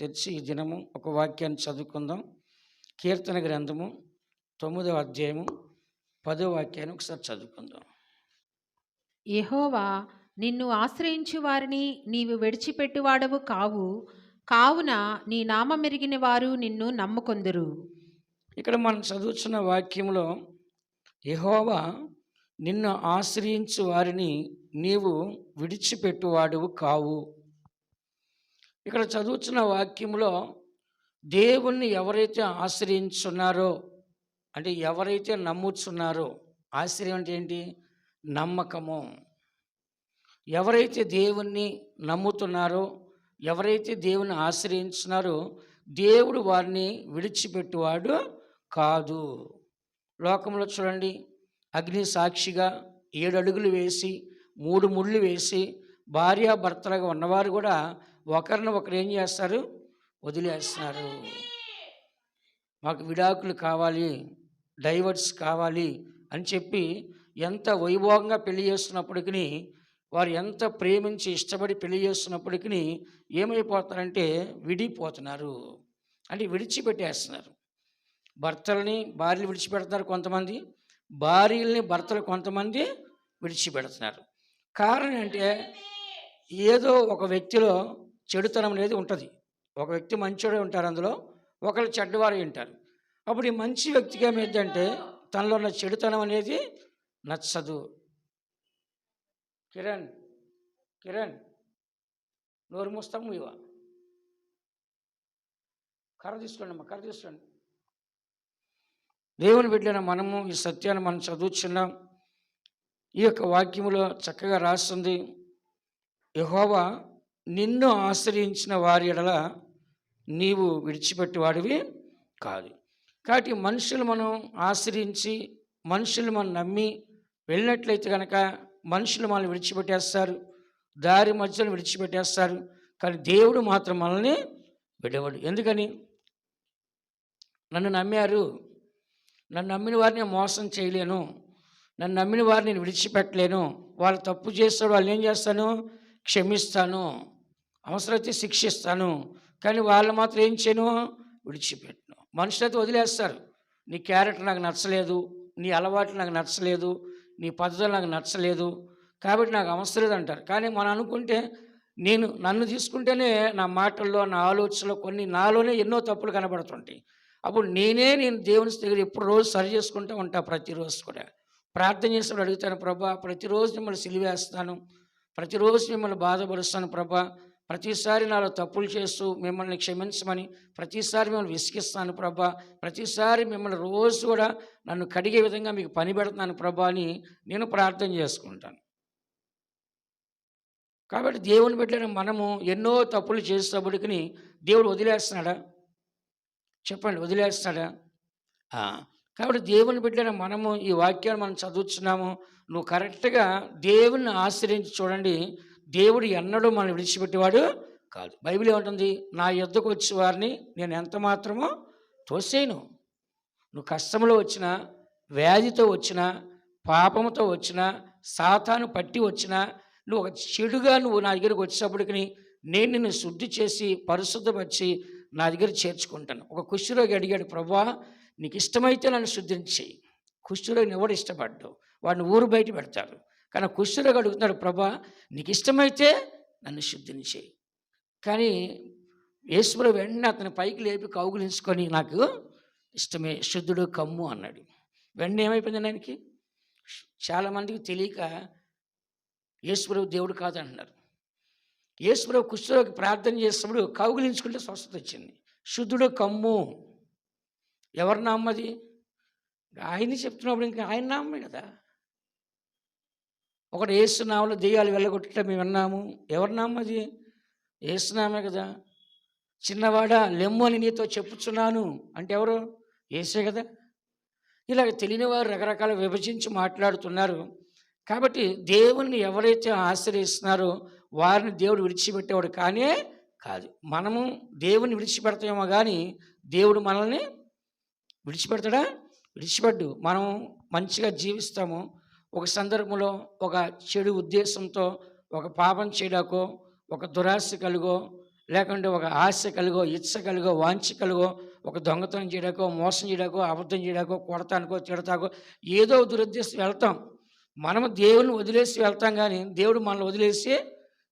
తెరిచి ఈ దినము ఒక వాక్యాన్ని చదువుకుందాం. కీర్తన గ్రంథము 9వ అధ్యాయము 10వ వాక్యాన్ని ఒకసారి చదువుకుందాం. యెహోవా, నిన్ను ఆశ్రయించు వారిని నీవు విడిచిపెట్టువాడవు కావు, కావున నీ నామమెరిగిన వారు నిన్ను నమ్ముకొందురు. ఇక్కడ మనం చదువుతున్న వాక్యంలో యెహోవా నిన్ను ఆశ్రయించు వారిని నీవు విడిచిపెట్టువాడువు కావు. ఇక్కడ చదువుతున్న వాక్యంలో దేవుణ్ణి ఎవరైతే ఆశ్రయించున్నారో, అంటే ఎవరైతే నమ్ముచున్నారో, ఆశ్రయం అంటే ఏంటి? నమ్మకము. ఎవరైతే దేవుణ్ణి నమ్ముతున్నారో, ఎవరైతే దేవుని ఆశ్రయించున్నారో, దేవుడు వారిని విడిచిపెట్టువాడు కాదు. లోకంలో చూడండి, అగ్ని సాక్షిగా 7 అడుగులు వేసి 3 ముళ్ళు వేసి భార్యాభర్తలుగా ఉన్నవారు కూడా ఒకరిని ఒకరు ఏం చేస్తారు? వదిలేస్తున్నారు. మాకు విడాకులు కావాలి, డైవర్స్ కావాలి అని చెప్పి ఎంత వైభోగంగా పెళ్లి చేస్తున్నప్పటికీ, వారు ఎంత ప్రేమించి ఇష్టపడి పెళ్లి చేస్తున్నప్పటికీ ఏమైపోతారంటే విడిపోతున్నారు. అంటే విడిచిపెట్టేస్తున్నారు. భర్తల్ని భార్యలు విడిచిపెడతారు కొంతమంది, భార్యల్ని భర్తలు కొంతమంది విడిచిపెడుతున్నారు. కారణం అంటే ఏదో ఒక వ్యక్తిలో చెడుతనం అనేది ఉంటుంది. ఒక వ్యక్తి మంచోడే ఉంటారు, అందులో ఒకరు చెడ్డవారు ఉంటారు. అప్పుడు ఈ మంచి వ్యక్తికి ఏమైందంటే తనలో ఉన్న చెడుతనం అనేది నచ్చదు. కిరణ్ నోరు మూస్తాము ఇవా కర్ర తీసుకోండి అమ్మా, కర్ర తీసుకోండి. దేవుని బిడ్డైన మనము ఈ సత్యాన్ని మనం చదువుచున్నాం. ఈ యొక్క వాక్యములో చక్కగా రాస్తుంది, యెహోవా నిన్ను ఆశ్రయించిన వారి ఎడల నీవు విడిచిపెట్టేవాడివి కాదు. కాబట్టి మనుషులు మనం ఆశ్రయించి, మనుషులు మనం నమ్మి వెళ్ళినట్లయితే కనుక మనుషులు మనల్ని విడిచిపెట్టేస్తారు, దారి మధ్యలో విడిచిపెట్టేస్తారు. కానీ దేవుడు మాత్రం మనల్ని విడవడు. ఎందుకని? నన్ను నమ్మారు, నన్ను నమ్మిన వారిని నేను మోసం చేయలేను, నన్ను నమ్మిన వారిని నేను విడిచిపెట్టలేను. వాళ్ళు తప్పు చేస్తాడు, వాళ్ళు ఏం చేస్తాను? క్షమిస్తాను, అవసరమైతే శిక్షిస్తాను. కానీ వాళ్ళు మాత్రం ఏం చేయను? విడిచిపెట్టను. మనుషులైతే వదిలేస్తారు. నీ క్యారెక్టర్ నాకు నచ్చలేదు, నీ అలవాట్లు నాకు నచ్చలేదు, నీ పద్ధతులు నాకు నచ్చలేదు, కాబట్టి నాకు అవసరం లేదు అంటారు. కానీ మనం అనుకుంటే, నన్ను తీసుకుంటేనే నా మాటల్లో, నా ఆలోచనలో కొన్ని నాలోనే ఎన్నో తప్పులు కనబడుతుంటాయి. అప్పుడు నేను దేవుని దగ్గర ఎప్పుడు రోజు సరి చేసుకుంటూ ఉంటా. ప్రతిరోజు కూడా ప్రార్థన చేసినప్పుడు అడుగుతాను, ప్రభా ప్రతిరోజు మిమ్మల్ని సిలివేస్తాను, ప్రతిరోజు మిమ్మల్ని బాధపరుస్తాను ప్రభా, ప్రతిసారి నాలో తప్పులు చేస్తూ మిమ్మల్ని క్షమించమని ప్రతిసారి మిమ్మల్ని విసిగిస్తాను ప్రభా, ప్రతిసారి మిమ్మల్ని రోజు కూడా నన్ను కడిగే విధంగా మీకు పని పెడుతున్నాను ప్రభా అని నేను ప్రార్థన చేసుకుంటాను. కాబట్టి దేవుని బిడ్డైన మనము ఎన్నో తప్పులు చేసేటప్పటికి దేవుడు వదిలేస్తున్నాడా? చెప్పండి, వదిలేస్తాడా? కాబట్టి దేవుని బిడ్డైన మనము ఈ వాక్యాన్ని మనం చదువుతున్నాము. నువ్వు కరెక్ట్గా దేవుణ్ణి ఆశ్రయించి చూడండి, దేవుడు ఎన్నడూ మనం విడిచిపెట్టేవాడు కాదు. బైబిల్ ఏమంటుంది? నా యొద్దకు వచ్చే వారిని నేను ఎంత మాత్రమో తోసేయను. నువ్వు కష్టంలో వచ్చినా, వ్యాధితో వచ్చినా, పాపంతో వచ్చినా, సాతాను పట్టి వచ్చినా, నువ్వు ఒక చెడుగా నువ్వు నా దగ్గరికి వచ్చేటప్పటికి నేను నిన్ను శుద్ధి చేసి పరిశుద్ధపరిచి నా దగ్గర చేర్చుకుంటాను. ఒక కుష్ఠరోగి అడిగాడు, ప్రభువా నీకు ఇష్టమైతే నన్ను శుద్ధించేయి. కుష్ఠరోగిని ఎవడు ఇష్టపడ్డావు? వాడిని ఊరు బయట పెడతారు. కానీ కుష్ఠరోగి అడుగుతున్నాడు, ప్రభా నీకు ఇష్టమైతే నన్ను శుద్ధించేయి. కానీ యేసుప్రభు వెంటనే అతని పైకి లేపి కౌగులించుకొని నాకు ఇష్టమే, శుద్ధుడు కమ్ము అన్నాడు. వెంటనే ఏమైపోయింది ఆయనకి? చాలామందికి తెలియక యేసుప్రభు దేవుడు కాదంటున్నారు. యేసుప్రభు కుష్ఠరోగి ప్రార్థన చేసినప్పుడు కౌగులించుకుంటే స్వస్థత వచ్చింది. శుద్ధుడు కమ్ము ఎవరి నామది? ఆయన్ని చెప్తున్నప్పుడు ఇంకా ఆయన నామే కదా. ఒకటి యేసునామలో దెయ్యాలు వెళ్ళగొట్టడం మేము విన్నాము. ఎవరి నామది? యేసునామే కదా. చిన్నవాడా లెమ్ము అని నీతో చెప్పుచున్నాను అంటే ఎవరు? యేసే కదా. ఇలాగ తెలియని వారు రకరకాల విభజించి మాట్లాడుతున్నారు. కాబట్టి దేవుణ్ణి ఎవరైతే ఆశ్రయిస్తున్నారో వారిని దేవుడు విడిచిపెట్టేవాడు కానే కాదు. మనము దేవుని విడిచిపెడతామేమో కానీ దేవుడు మనల్ని విడిచిపెడతాడా? విడిచిపెట్టు. మనం మంచిగా జీవిస్తాము. ఒక సందర్భంలో ఒక చెడు ఉద్దేశంతో ఒక పాపం చేయడాకో, ఒక దురాశ కలుగో, లేకుంటే ఒక ఆశ కలిగో, ఇచ్చ కలిగో, వాంఛ కలిగో, ఒక దొంగతనం చేయడాకో, మోసం చేయడాకో, అబద్ధం చేయడాకో, కొడతానికో, తిడతాకో, ఏదో దురుద్దేశం వెళ్తాం. మనము దేవుని వదిలేసి వెళ్తాం, కానీ దేవుడు మనల్ని వదిలేసి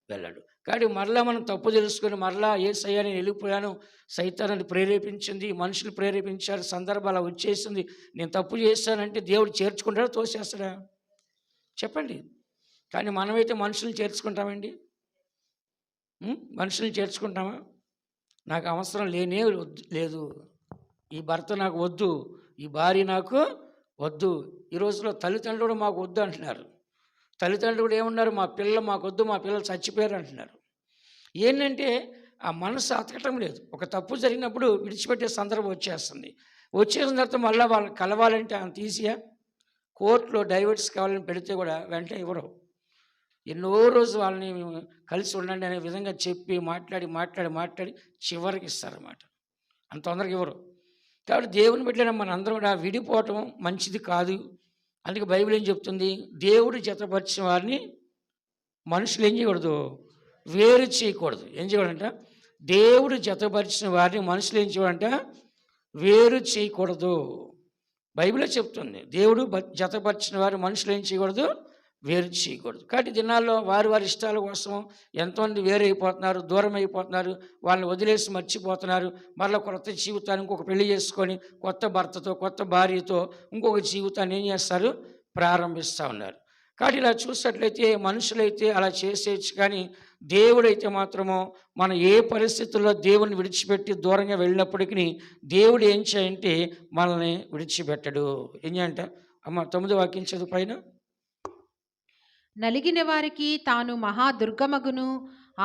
వెళ్ళాడు. కాబట్టి మరలా మనం తప్పు తెలుసుకొని మరలా యేసయ్యా నేను వెళ్ళిపోయాను, సైతాన్ని ప్రేరేపించింది, మనుషులు ప్రేరేపించారు, సందర్భం అలా వచ్చేసింది, నేను తప్పు చేశానంటే దేవుడు చేర్చుకుంటాడా, తోసేస్తాడా? చెప్పండి. కానీ మనమైతే మనుషుల్ని చేర్చుకుంటామండి? మనుషుల్ని చేర్చుకుంటామా? నాకు అవసరం లేనే లేదు, ఈ భర్త నాకు వద్దు, ఈ భార్య నాకు వద్దు. ఈ రోజుల్లో తల్లిదండ్రులు కూడా మాకు వద్దు అంటున్నారు. తల్లిదండ్రులు కూడా ఏమన్నారు, మా పిల్లలు మాకు వద్దు, మా పిల్లలు చచ్చిపోయారు అంటున్నారు. ఏంటంటే ఆ మనసు అతకటం లేదు. ఒక తప్పు జరిగినప్పుడు విడిచిపెట్టే సందర్భం వచ్చేస్తుంది. వచ్చేసిన తర్వాత మళ్ళీ వాళ్ళని కలవాలంటే అంత ఈజీయా? కోర్టులో డైవర్స్ కావాలని పెడితే కూడా వెంటనే ఇవ్వరు. ఎన్నో రోజు వాళ్ళని కలిసి ఉండండి అనే విధంగా చెప్పి మాట్లాడి చివరికి ఇస్తారన్నమాట. అంత తొందరగా ఇవ్వరు. కాబట్టి దేవుని బిడ్డలైన మన అందరం కూడా విడిపోవటం మంచిది కాదు. అందుకే బైబిల్ ఏం చెప్తుంది, దేవుడు జతపరిచిన వారిని మనుషులు ఏం చేయకూడదు, వేరు చేయకూడదు. ఏం చేయకూడదంట, దేవుడు జతపరిచిన వారిని మనుషులు ఏం చేయకూడదంట, వేరు చేయకూడదు. బైబిలే చెప్తుంది, దేవుడు జతపరిచిన వారిని మనుషులు ఏం చేయకూడదు, వేరు చేయకూడదు. కాబట్టి దినాల్లో వారి ఇష్టాల కోసం ఎంతోమంది వేరైపోతున్నారు, దూరం అయిపోతున్నారు, వాళ్ళని వదిలేసి మర్చిపోతున్నారు. మరలా కొత్త జీవితాన్ని ఇంకొక పెళ్లి చేసుకొని కొత్త భర్తతో, కొత్త భార్యతో ఇంకొక జీవితాన్ని ఏం చేస్తారు, ప్రారంభిస్తూ ఉన్నారు. కాబట్టి ఇలా చూసినట్లయితే మనుషులైతే అలా చేసేయచ్చు, కానీ దేవుడైతే మాత్రమో మనం ఏ పరిస్థితుల్లో దేవుని విడిచిపెట్టి దూరంగా వెళ్ళినప్పటికీ దేవుడు ఏం చేయంటే మనల్ని విడిచిపెట్టడు. ఏం చేయంట అమ్మ 9వ వాక్యం చదువు పైన. నలిగిన వారికి తాను మహాదుర్గమగును,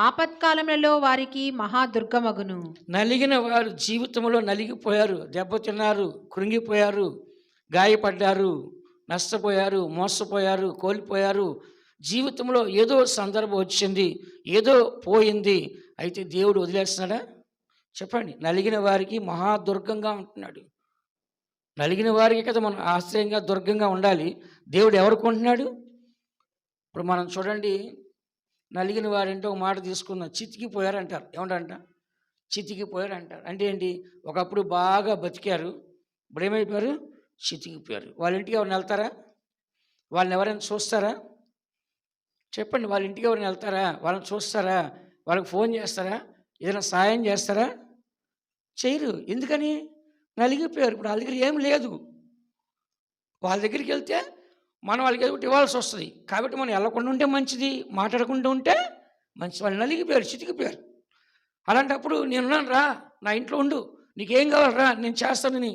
ఆపత్కాలములలో వారికి మహాదుర్గమగును. నలిగిన వారు జీవితంలో నలిగిపోయారు, దెబ్బతిన్నారు, కృంగిపోయారు, గాయపడ్డారు, నష్టపోయారు, మోసపోయారు, కోల్పోయారు. జీవితంలో ఏదో సందర్భం వచ్చింది, ఏదో పోయింది. అయితే దేవుడు వదిలేస్తున్నాడా? చెప్పండి. నలిగిన వారికి మహాదుర్గంగా ఉంటున్నాడు. నలిగిన వారికి కదా మనం ఆశ్రయంగా, దుర్గంగా ఉండాలి. దేవుడు ఎవరికి ఉంటున్నాడు? ఇప్పుడు మనం చూడండి, నలిగిన వారంటే ఒక మాట తీసుకుందాం, చితికిపోయారు అంటారు. ఏమంటారంట? చితికిపోయారు అంటారు. అంటే ఏంటి? ఒకప్పుడు బాగా బతికారు, ఇప్పుడు ఏమైపోయారు? చితికిపోయారు. వాళ్ళ ఇంటికి ఎవరిని వెళ్తారా? వాళ్ళని ఎవరైనా చూస్తారా? చెప్పండి. వాళ్ళ ఇంటికి ఎవరైనా వెళ్తారా? వాళ్ళని చూస్తారా? వాళ్ళకి ఫోన్ చేస్తారా? ఏదైనా సాయం చేస్తారా? చేయరు. ఎందుకని? నలిగిపోయారు. ఇప్పుడు వాళ్ళ దగ్గర ఏం లేదు. వాళ్ళ దగ్గరికి వెళ్తే మనం వాళ్ళకి ఏదో ఇవ్వాల్సి వస్తుంది. కాబట్టి మనం వెళ్ళకుండా ఉంటే మంచిది, మాట్లాడకుండా ఉంటే మంచిది. వాళ్ళు నలిగిపోయారు, చితికిపోయారు. అలాంటప్పుడు నేనున్నాను రా, నా ఇంట్లో ఉండు, నీకేం కావాలరా నేను చేస్తానని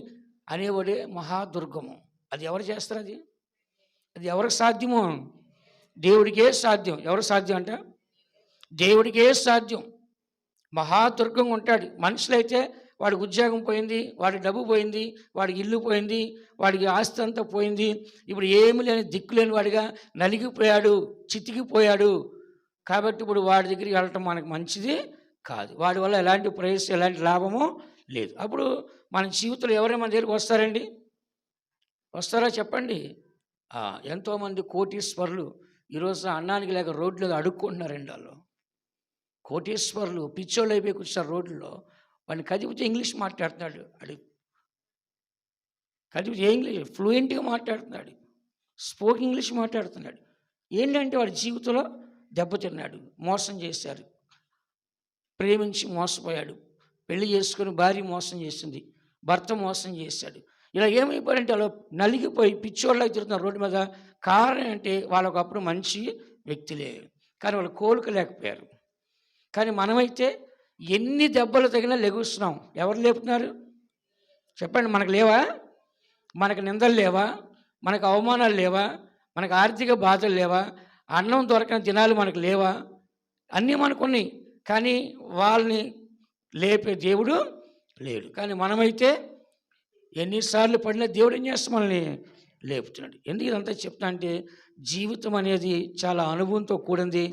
అనేవాడే మహాదుర్గము. అది ఎవరు చేస్తారు? అది ఎవరికి సాధ్యమో? దేవుడికే సాధ్యం. ఎవరికి సాధ్యం అంట? దేవుడికే సాధ్యం. మహాదుర్గంగా ఉంటాడు. మనుషులైతే వాడికి ఉద్యోగం పోయింది, వాడి డబ్బు పోయింది, వాడికి ఇల్లు పోయింది, వాడికి ఆస్తి అంతా పోయింది, ఇప్పుడు ఏమి లేని దిక్కులేని వాడిగా నలిగిపోయాడు, చితికిపోయాడు. కాబట్టి ఇప్పుడు వాడి దగ్గరికి వెళ్ళటం మనకు మంచిది కాదు. వాడి వల్ల ఎలాంటి ప్రయోజనం, ఎలాంటి లాభము లేదు. అప్పుడు మన జీవితంలో ఎవరైనా మన దగ్గరికి వస్తారండి? వస్తారా చెప్పండి? ఎంతోమంది కోటీశ్వరులు ఈరోజు అన్నానికి లేక రోడ్లు అడుక్కుంటున్నారండి. వాళ్ళు కోటీశ్వరులు పిచ్చోళ్ళు అయిపోయి కూర్చున్నారు రోడ్లలో. వాడిని కదిపితే ఇంగ్లీష్ మాట్లాడుతున్నాడు, కదిపితే ఇంగ్లీష్ ఫ్లూయెంట్గా మాట్లాడుతున్నాడు, స్పోక్ ఇంగ్లీష్ మాట్లాడుతున్నాడు. ఏంటంటే వాడి జీవితంలో దెబ్బతిన్నాడు, మోసం చేశారు, ప్రేమించి మోసపోయాడు, పెళ్లి చేసుకుని భార్య మోసం చేసింది, భర్త మోసం చేశాడు. ఇలా ఏమైపోయారంటే అలా నలిగిపోయి పిచ్చోళ్ళకి తిరుగుతున్నారు రోడ్డు మీద. కారణం అంటే వాళ్ళకు అప్పుడు మంచి వ్యక్తులే, కానీ వాళ్ళు కోలుకోలేకపోయారు. కానీ మనమైతే ఎన్ని దెబ్బలు తగినా లెగుస్తున్నాం. ఎవరు లేపుతున్నారు చెప్పండి? మనకు లేవా? మనకు నిందలు లేవా? మనకు అవమానాలు లేవా? మనకు ఆర్థిక బాధలు లేవా? అన్నం దొరకని దినాలు మనకు లేవా? అన్నీ మనకున్నాయి, కానీ వాళ్ళని లేపే దేవుడు లేడు. కానీ మనమైతే ఎన్నిసార్లు పడినా దేవుడు ఏం చేస్తాం? మనల్ని లేపుతున్నాడు. ఎందుకు ఇదంతా చెప్తా అంటే, జీవితం అనేది చాలా అనుభవంతో కూడింది.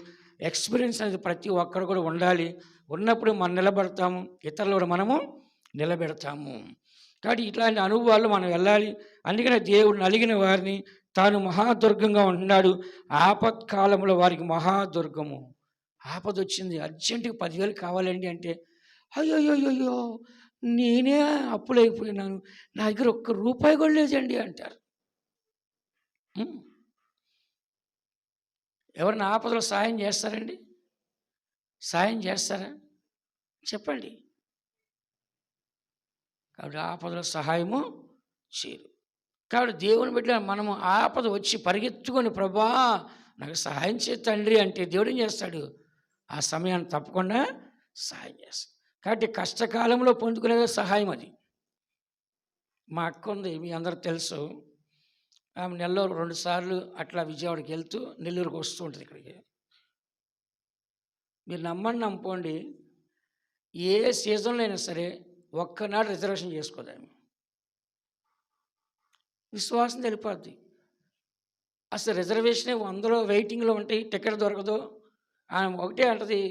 ఎక్స్పీరియన్స్ అనేది ప్రతి ఒక్కరు కూడా ఉండాలి. ఉన్నప్పుడు మనం నిలబడతాము, ఇతరులు కూడా మనము నిలబెడతాము. కాబట్టి ఇట్లాంటి అనుభవాలు మనం వెళ్ళాలి. అందుకనే దేవుడు నలిగిన వారిని తాను మహాదుర్గంగా ఉంటున్నాడు. ఆపత్కాలంలో వారికి మహాదుర్గము. ఆపద వచ్చింది, అర్జెంటుగా 10,000 కావాలండి అంటే, అయ్యో నేనే అప్పులైపోయినాను, నా దగ్గర ఒక్క రూపాయి కూడా లేదండి అంటారు. ఎవరిని ఆపదలో సాయం చేస్తారండి? సాయం చేస్తారా? చెప్పండి. కాబట్టి ఆపదలో సహాయము చేయరు. కాబట్టి దేవుని బిడ్డ మనము ఆపద వచ్చి పరిగెత్తుకొని, ప్రభా నాకు సహాయం చేయి తండ్రి అంటే దేవుడు ఏం చేస్తాడు? ఆ సమయాన్ని తప్పకుండా సహాయం చేస్తాడు. కాబట్టి కష్టకాలంలో పొందుకునే సహాయం అది. మా అక్క ఉంది, మీ అందరికి తెలుసు. ఆమె నెలలో 2 సార్లు అట్లా విజయవాడకి వెళ్తూ నెల్లూరుకు వస్తూ ఉంటుంది ఇక్కడికి. మీరు నమ్మండి, ఏ సీజన్లో అయినా సరే ఒక్కనాడు రిజర్వేషన్ చేసుకోదాము. విశ్వాసం తెలిపోద్ది. అసలు రిజర్వేషనే 100లో వెయిటింగ్లో ఉంటాయి, టికెట్ దొరకదు. ఆమె ఒకటే అంటది,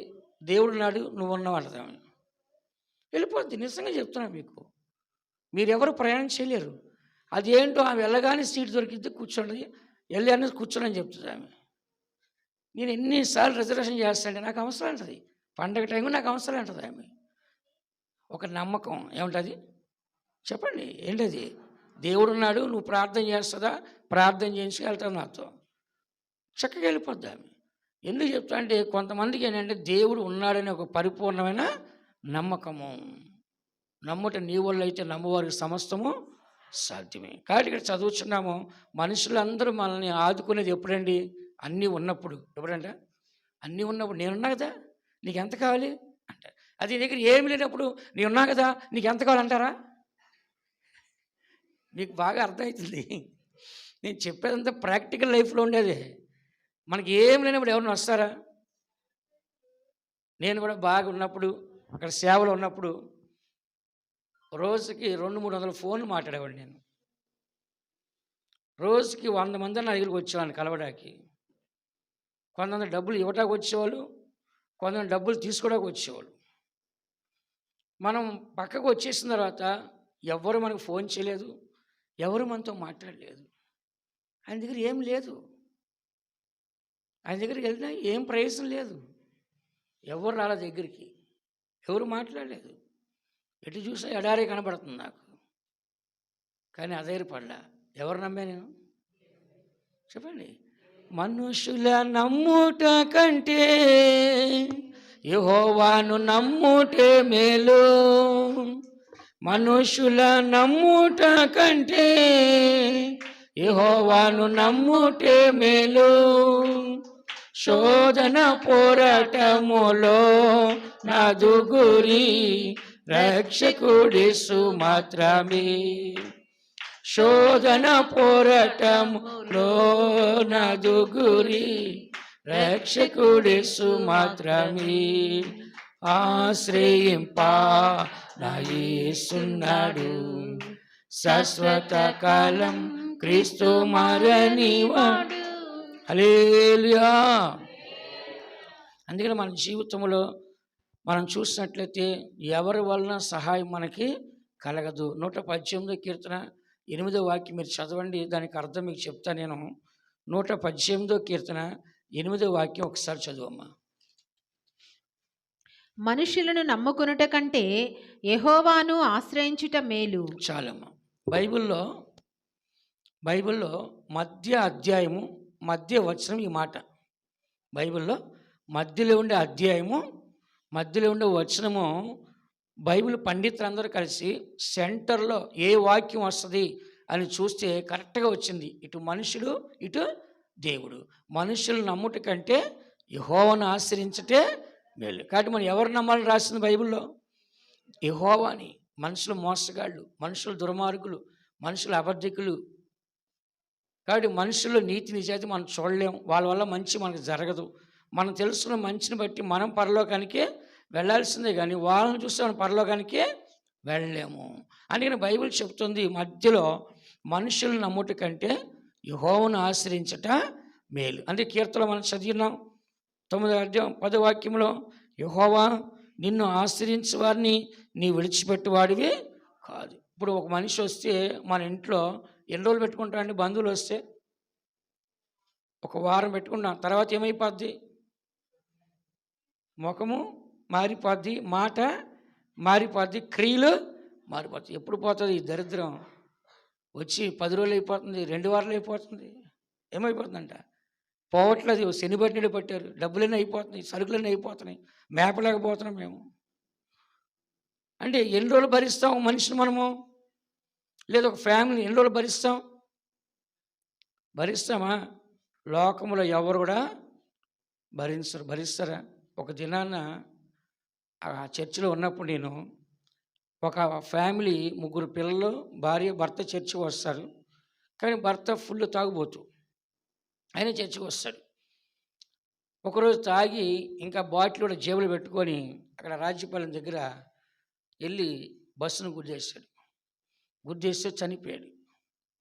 దేవుడు నాడు నువ్వు ఉన్నావు అంటది ఆమె. వెళ్ళిపోద్ది. నిజంగా చెప్తున్నాను మీకు, మీరెవరు ప్రయాణం చేయలేరు. అదేంటో ఆమె వెళ్ళగానే సీట్ దొరికిద్ది, కూర్చోండి, వెళ్ళాను కూర్చోని చెప్తుంది ఆమె. నేను ఎన్నిసార్లు రిజర్వేషన్ చేస్తానంటే నాకు అవసరం అంటది. పండగ టైం నాకు అవసరం అంటది ఆమె. ఒక నమ్మకం ఏముంటుంది చెప్పండి, ఏంటది? దేవుడున్నాడు, నువ్వు ప్రార్థన చేస్తుందా, ప్రార్థన చేసి వెళ్తావు నాతో, చక్కగా వెళ్ళిపోద్ది ఆమె. ఎందుకు చెప్తా అంటే, కొంతమందికి ఏంటంటే దేవుడు ఉన్నాడనే ఒక పరిపూర్ణమైన నమ్మకము. నమ్ముట నీ వల్ల అయితే నమ్మవారికి సమస్తము సాధ్యమే. కాబట్టి ఇక్కడ చదువుతున్నాము, మనుషులందరూ మనల్ని ఆదుకునేది ఎప్పుడండి? అన్నీ ఉన్నప్పుడు. ఎప్పుడంట? అన్నీ ఉన్నప్పుడు. నేనున్నా కదా, నీకు ఎంత కావాలి అంటారు. అది దగ్గర ఏమి లేనప్పుడు నేనున్నా కదా, నీకు ఎంత కావాలంటారా? మీకు బాగా అర్థమవుతుంది. నేను చెప్పేదంతా ప్రాక్టికల్ లైఫ్లో ఉండేది. మనకి ఏం లేనప్పుడు ఎవరిని వస్తారా? నేను కూడా బాగా ఉన్నప్పుడు, అక్కడ సేవలో ఉన్నప్పుడు రోజుకి 200-300 ఫోన్లు మాట్లాడేవాడిని. నేను రోజుకి 100 మంది నా దగ్గరికి వచ్చేవాడిని కలవడానికి. కొంతమంది డబ్బులు ఇవ్వటానికి వచ్చేవాళ్ళు, కొంతమంది డబ్బులు తీసుకోవడానికి వచ్చేవాళ్ళు. మనం పక్కకు వచ్చేసిన తర్వాత ఎవరు మనకు ఫోన్ చేయలేదు, ఎవరు మనతో మాట్లాడలేదు. ఆయన దగ్గర ఏం లేదు, ఆయన దగ్గరికి వెళ్ళినా ఏం ప్రయోజనం లేదు. ఎవరు రాళ్ళ దగ్గరికి, ఎవరు మాట్లాడలేదు. ఎటు చూసా ఎడారే కనబడుతుంది నాకు. కానీ అధైర్యపడ్డా. ఎవరు నమ్మా నేను? చెప్పండి. మనుషుల నమ్ముట కంటే యెహోవాను నమ్ముటే మేలు. మనుషుల నమ్ముట కంటే యెహోవాను నమ్ముటే మేలు. శోధన పోరాటములో నాదు గురి రక్షకుడేసు మాత్రమే. శోధన పోరాటములో నాదు గురి రక్షకుడేసు మాత్రమే. ఆశ్రయింప నా యేసున్నాడు, శాశ్వత కాలం క్రీస్తు మరణివాడు. హల్లెలూయా. అందుకని మన జీవితంలో మనం చూసినట్లయితే ఎవరి వలన సహాయం మనకి కలగదు. 118వ కీర్తన 8వ వాక్యం మీరు చదవండి, దానికి అర్థం మీకు చెప్తా నేను. 118వ కీర్తన 8వ వాక్యం ఒకసారి చదువమ్మా. మనుషులను నమ్ముకొనుట కంటే యెహోవాను ఆశ్రయించుట మేలు. చాలమ్మా. బైబిల్లో మధ్య అధ్యాయము మధ్య వచనం ఈ మాట. బైబిల్లో మధ్యలో ఉండే అధ్యాయము మధ్యలో ఉండే వచనము బైబిల్ పండితులందరూ కలిసి సెంటర్లో ఏ వాక్యం వస్తుంది అని చూస్తే కరెక్ట్గా వచ్చింది. ఇటు మనుషుడు, ఇటు దేవుడు. మనుషులు నమ్ముట కంటే యెహోవాను ఆశ్రయించటే మేలు. కాబట్టి మనం ఎవరు నమ్మాలని రాసింది బైబిల్లో? యెహోవాని. మనుషులు మోసగాళ్ళు, మనుషులు దుర్మార్గులు, మనుషులు అబద్ధికులు. కాబట్టి మనుషుల్లో నీతి నిజాయితీ మనం చూడలేం. వాళ్ళ వల్ల మంచి మనకు జరగదు. మనం తెలుసుకున్న మంచిని బట్టి మనం పరలోకానికే వెళ్ళాల్సిందే, కానీ వాళ్ళని చూస్తే మనం పరలోకానికే వెళ్ళలేము. అందుకని బైబిల్ చెప్తుంది, మధ్యలో మనుషులను నమ్ముట కంటే యెహోవాను ఆశ్రయించట మేలు. అంటే కీర్తనలో మనం చదివినాం 9వ అధ్యాయం 10వ వాక్యంలో, యెహోవా నిన్ను ఆశ్రయించే వారిని నీ విడిచిపెట్టువాడివి కాదు. ఇప్పుడు ఒక మనిషి వస్తే మన ఇంట్లో ఎన్ని రోజులు పెట్టుకుంటారండి? బంధువులు వస్తే ఒక వారం పెట్టుకున్నాం, తర్వాత ఏమైపోద్ది? ముఖము మారిపోద్ది, మాట మారిపోద్ది, క్రియలు మారిపోతాయి. ఎప్పుడు పోతుంది ఈ దరిద్రం? వచ్చి 10 రోజులు అయిపోతుంది, 2 వారాలు అయిపోతుంది. ఏమైపోతుందంట? పోవట్లేదు. శని బట్టినట్టు పట్టారు. డబ్బులన్నీ అయిపోతున్నాయి, సరుకులన్నీ అయిపోతున్నాయి, మేపలేకపోతున్నాం మేము. అంటే ఎన్ని రోజులు భరిస్తాం మనిషిని మనము? లేదా ఒక ఫ్యామిలీని ఎన్ని రోజులు భరిస్తాం? భరిస్తామా? లోకంలో ఎవరు కూడా భరిస్తారా? ఒక దినాన ఆ చర్చిలో ఉన్నప్పుడు నేను ఒక ఫ్యామిలీ, 3 పిల్లలు, భార్య, భర్త చర్చికి వస్తారు. కానీ భర్త ఫుల్ తాగుబోతు, ఆయన చర్చికి వస్తాడు. ఒకరోజు తాగి ఇంకా బాటిల్ కూడా జేబులు పెట్టుకొని అక్కడ రాజ్యపాలెం దగ్గర వెళ్ళి బస్సును గుద్దేశాడు. గుద్దేస్తే చనిపోయాడు.